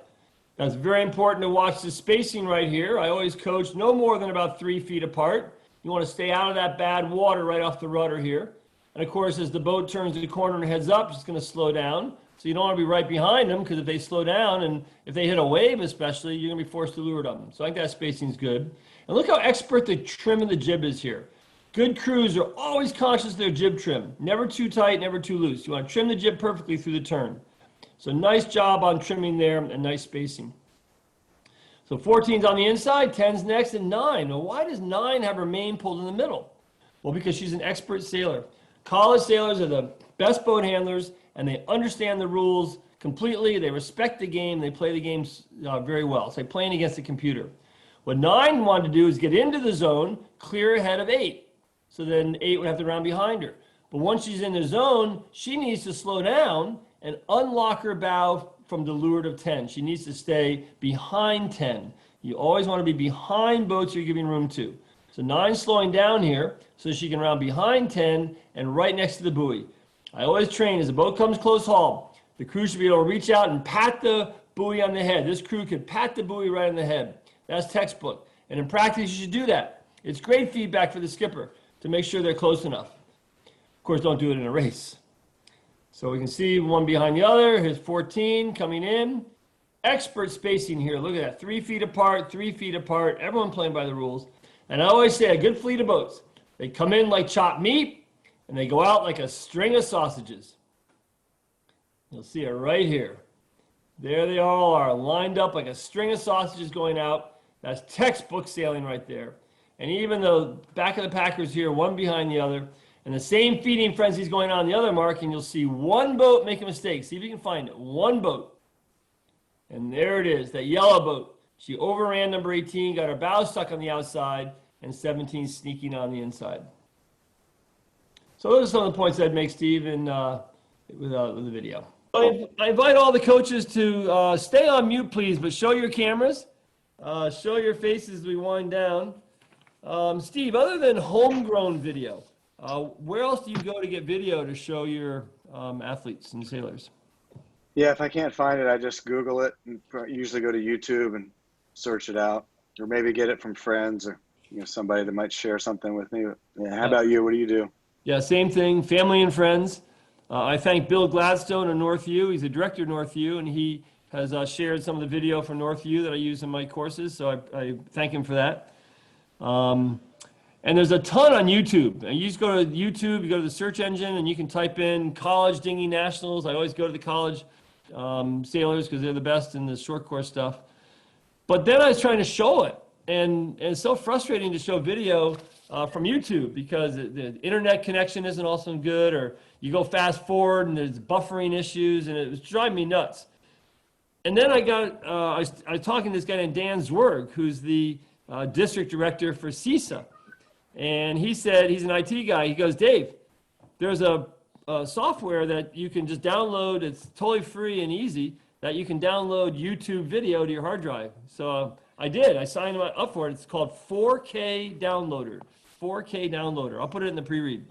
That's very important to watch the spacing right here. I always coach no more than about 3 feet apart. You want to stay out of that bad water right off the rudder here. And of course, as the boat turns the corner and heads up, it's going to slow down. So you don't want to be right behind them because if they slow down and if they hit a wave especially, you're going to be forced to leeward them. So I think that spacing is good. And look how expert the trim of the jib is here. Good crews are always conscious of their jib trim. Never too tight, never too loose. You want to trim the jib perfectly through the turn. So nice job on trimming there and nice spacing. So 14's on the inside, 10's next, and 9. Well, why does 9 have her main pulled in the middle? Well, because she's an expert sailor. College sailors are the best boat handlers, and they understand the rules completely. They respect the game. They play the games very well. It's like playing against a computer. What 9 wanted to do is get into the zone, clear ahead of 8. So then 8 would have to round behind her. But once she's in the zone, she needs to slow down and unlock her bow from the leeward of 10. She needs to stay behind 10. You always want to be behind boats you're giving room to. So 9 slowing down here so she can round behind 10 and right next to the buoy. I always train as the boat comes close haul, the crew should be able to reach out and pat the buoy on the head. This crew could pat the buoy right on the head. That's textbook. And in practice, you should do that. It's great feedback for the skipper to make sure they're close enough. Of course, don't do it in a race. So we can see one behind the other. Here's 14 coming in. Expert spacing here. Look at that. 3 feet apart, 3 feet apart. Everyone playing by the rules. And I always say a good fleet of boats, they come in like chopped meat and they go out like a string of sausages. You'll see it right here. There they all are, lined up like a string of sausages going out. That's textbook sailing right there. And even the back of the packers here, one behind the other, and the same feeding frenzy is going on the other mark, and you'll see one boat make a mistake. See if you can find it. One boat. And there it is, that yellow boat. She overran number 18, got her bow stuck on the outside, and 17 sneaking on the inside. So those are some of the points I'd make, Steve, with the video. I invite all the coaches to stay on mute, please, but show your cameras. Show your faces as we wind down. Steve, other than homegrown video, where else do you go to get video to show your athletes and sailors?
Yeah, if I can't find it, I just Google it and usually go to YouTube and search it out, or maybe get it from friends or somebody that might share something with me. Yeah, how about you? What do you do?
Yeah, same thing, family and friends. I thank Bill Gladstone of Northview. He's the director of Northview, and he has shared some of the video from Northview that I use in my courses, so I thank him for that. And there's a ton on YouTube. You just go to YouTube, you go to the search engine, and you can type in college dinghy nationals. I always go to the college sailors because they're the best in the short course stuff. But then I was trying to show it, and it's so frustrating to show video from YouTube because the internet connection isn't also good, or you go fast forward and there's buffering issues, and it was driving me nuts. And then I was talking to this guy named Dan Zwerg, who's the district director for ISSA. And he said, he's an IT guy. He goes, Dave, there's a software that you can just download. It's totally free and easy that you can download YouTube video to your hard drive. So I did. I signed up for it. It's called 4K Downloader. 4K Downloader. I'll put it in the pre-read.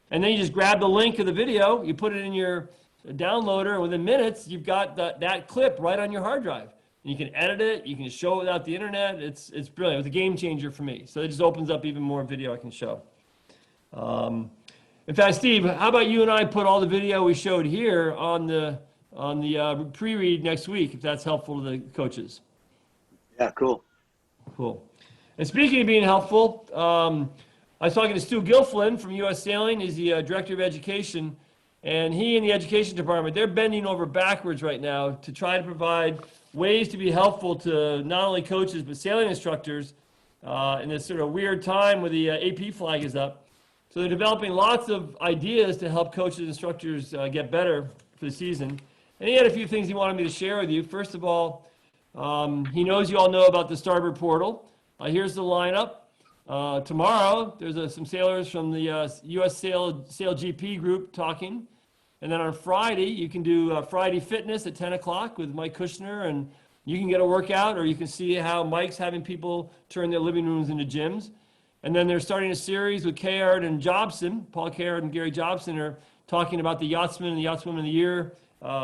And then you just grab the link of the video. You put it in your downloader. And within minutes, you've got that clip right on your hard drive. And you can edit it. You can show it without the internet. It's brilliant. It was a game changer for me. So it just opens up even more video I can show. In fact, Steve, how about you and I put all the video we showed here on the pre-read next week, if that's helpful to the coaches?
Yeah, cool.
Cool. And speaking of being helpful, I was talking to Stu Gilflin from U.S. Sailing. He's the director of education. And he and the education department, they're bending over backwards right now to try to provide ways to be helpful to not only coaches but sailing instructors in this sort of weird time where the AP flag is up. So they're developing lots of ideas to help coaches and instructors get better for the season. And he had a few things he wanted me to share with you. First of all, he knows you all know about the starboard portal. Here's the lineup. Tomorrow, there's some sailors from the U.S. Sail GP group talking. And then on Friday, you can do Friday Fitness at 10 o'clock with Mike Kushner, and you can get a workout, or you can see how Mike's having people turn their living rooms into gyms. And then they're starting a series with Kayard and Jobson. Paul Kayard and Gary Jobson are talking about the Yachtsman and the Yachtswoman of the Year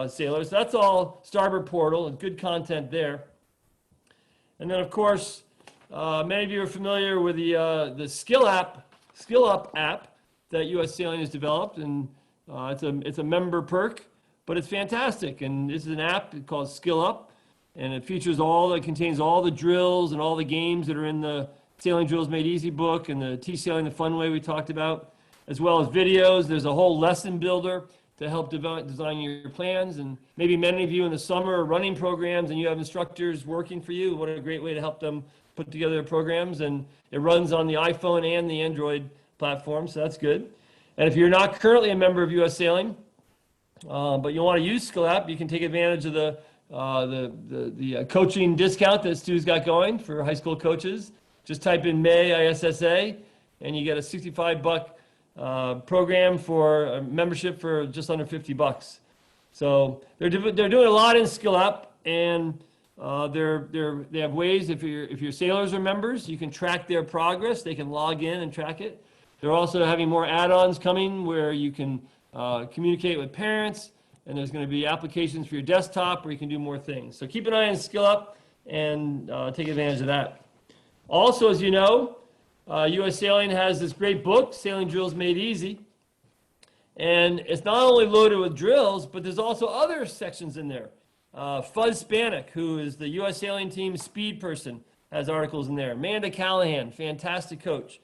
sailors. So that's all starboard portal and good content there. And then, of course, many of you are familiar with the Skill Up app that U.S. Sailing has developed, and it's a member perk, but it's fantastic. And this is an app called Skill Up, and it contains all the drills and all the games that are in the Sailing Drills Made Easy book and the T-Sailing the Fun Way we talked about, as well as videos. There's a whole lesson builder to help design your plans. And maybe many of you in the summer are running programs and you have instructors working for you. What a great way to help them put together their programs. And it runs on the iPhone and the Android platform, so that's good. And if you're not currently a member of U.S. Sailing, but you want to use Skill App, you can take advantage of the coaching discount that Stu's got going for high school coaches. Just type in May ISSA, and you get a $65 program for a membership for just under $50. So they're doing a lot in Skill Up, and They have ways, if your sailors are members, you can track their progress. They can log in and track it. They're also having more add-ons coming where you can communicate with parents, and there's going to be applications for your desktop where you can do more things. So keep an eye on Skill Up and take advantage of that. Also, as you know, U.S. Sailing has this great book, Sailing Drills Made Easy. And it's not only loaded with drills, but there's also other sections in there. Fuzz Spanik, who is the U.S. Sailing Team speed person, has articles in there. Amanda Callahan, fantastic coach.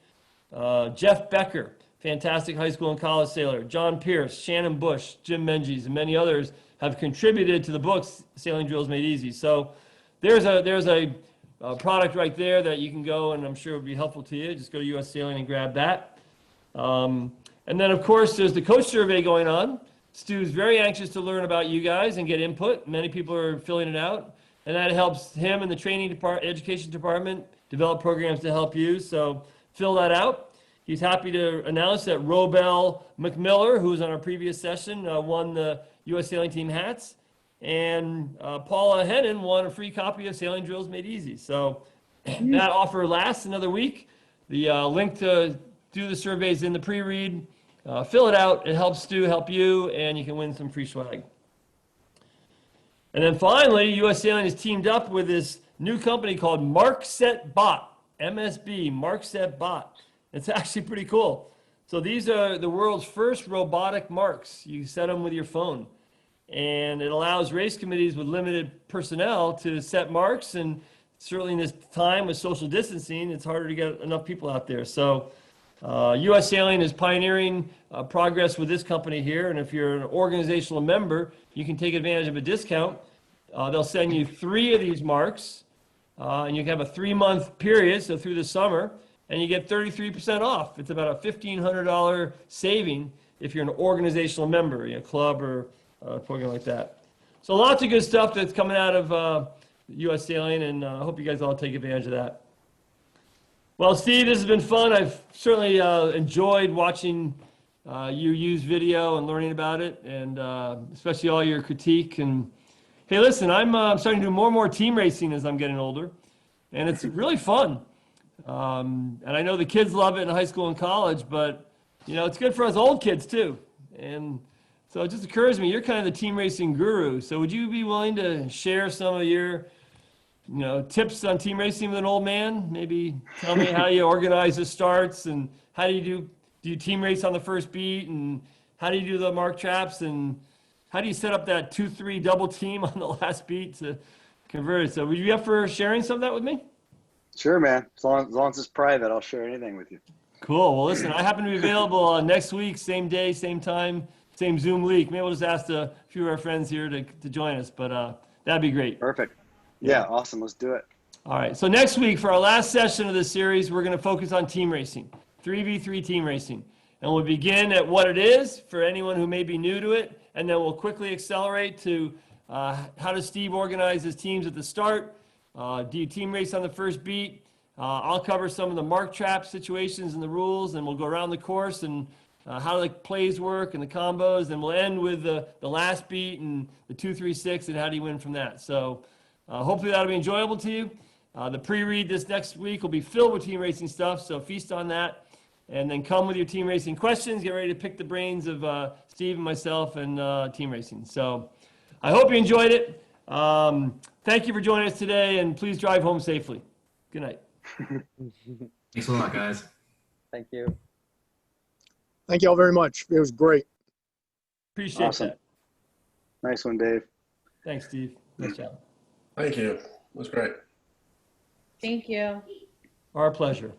Jeff Becker, fantastic high school and college sailor. John Pierce, Shannon Bush, Jim Menges, and many others have contributed to the books Sailing Drills Made Easy. So there's a product right there that you can go, and I'm sure it would be helpful to you. Just go to U.S. Sailing and grab that. And then, of course, there's the coach survey going on. Stu's very anxious to learn about you guys and get input. Many people are filling it out, and that helps him and the training department, education department, develop programs to help you. So fill that out. He's happy to announce that Robel McMiller, who was on our previous session, won the U.S. Sailing Team hats, and Paula Hennon won a free copy of Sailing Drills Made Easy. So that offer lasts another week. The link to do the survey is in the pre-read. Fill it out. It helps Stu help you, and you can win some free swag. And then finally, U.S. Sailing has teamed up with this new company called MarkSet Bot, MSB, MarkSet Bot. It's actually pretty cool. So these are the world's first robotic marks. You set them with your phone. And it allows race committees with limited personnel to set marks. And certainly in this time with social distancing, it's harder to get enough people out there. So U.S. Sailing is pioneering progress with this company here, and if you're an organizational member, you can take advantage of a discount. They'll send you 3 of these marks, and you can have a 3-month period, so through the summer, and you get 33% off. It's about a $1,500 saving if you're an organizational member, a club or a program like that. So lots of good stuff that's coming out of U.S. Sailing, and I hope you guys all take advantage of that. Well, Steve, this has been fun. I've certainly enjoyed watching you use video and learning about it, and especially all your critique. And hey, listen, I'm starting to do more and more team racing as I'm getting older, and it's really fun. And I know the kids love it in high school and college, but it's good for us old kids too. And so it just occurs to me, you're kind of the team racing guru. So would you be willing to share some of your tips on team racing with an old man? Maybe tell me how you organize the starts, and how do you team race on the first beat, and how do you do the mark traps, and how do you set up that 2-3 double team on the last beat to convert it? So would you be up for sharing some of that with me?
Sure, man. As long as it's private, I'll share anything with you.
Cool. Well, listen, I happen to be available next week, same day, same time, same Zoom link. Maybe we'll just ask a few of our friends here to join us, but that'd be great.
Perfect. Yeah, awesome. Let's do it.
All right. So next week, for our last session of this series, we're going to focus on team racing, 3v3 team racing. And we'll begin at what it is for anyone who may be new to it. And then we'll quickly accelerate to how does Steve organize his teams at the start? Do you team race on the first beat? I'll cover some of the mark trap situations and the rules, and we'll go around the course and how the plays work and the combos. And we'll end with the last beat and the 2-3-6 and how do you win from that. So hopefully that'll be enjoyable to you. The pre-read this next week will be filled with team racing stuff, so feast on that. And then come with your team racing questions. Get ready to pick the brains of Steve and myself and team racing. So I hope you enjoyed it. Thank you for joining us today, and please drive home safely. Good night.
Thanks a lot, guys.
Thank you.
Thank you all very much. It was great.
Appreciate
Awesome.
that.
Nice one, Dave.
Thanks, Steve. Nice job.
Thank you. It was great.
Thank you.
Our pleasure.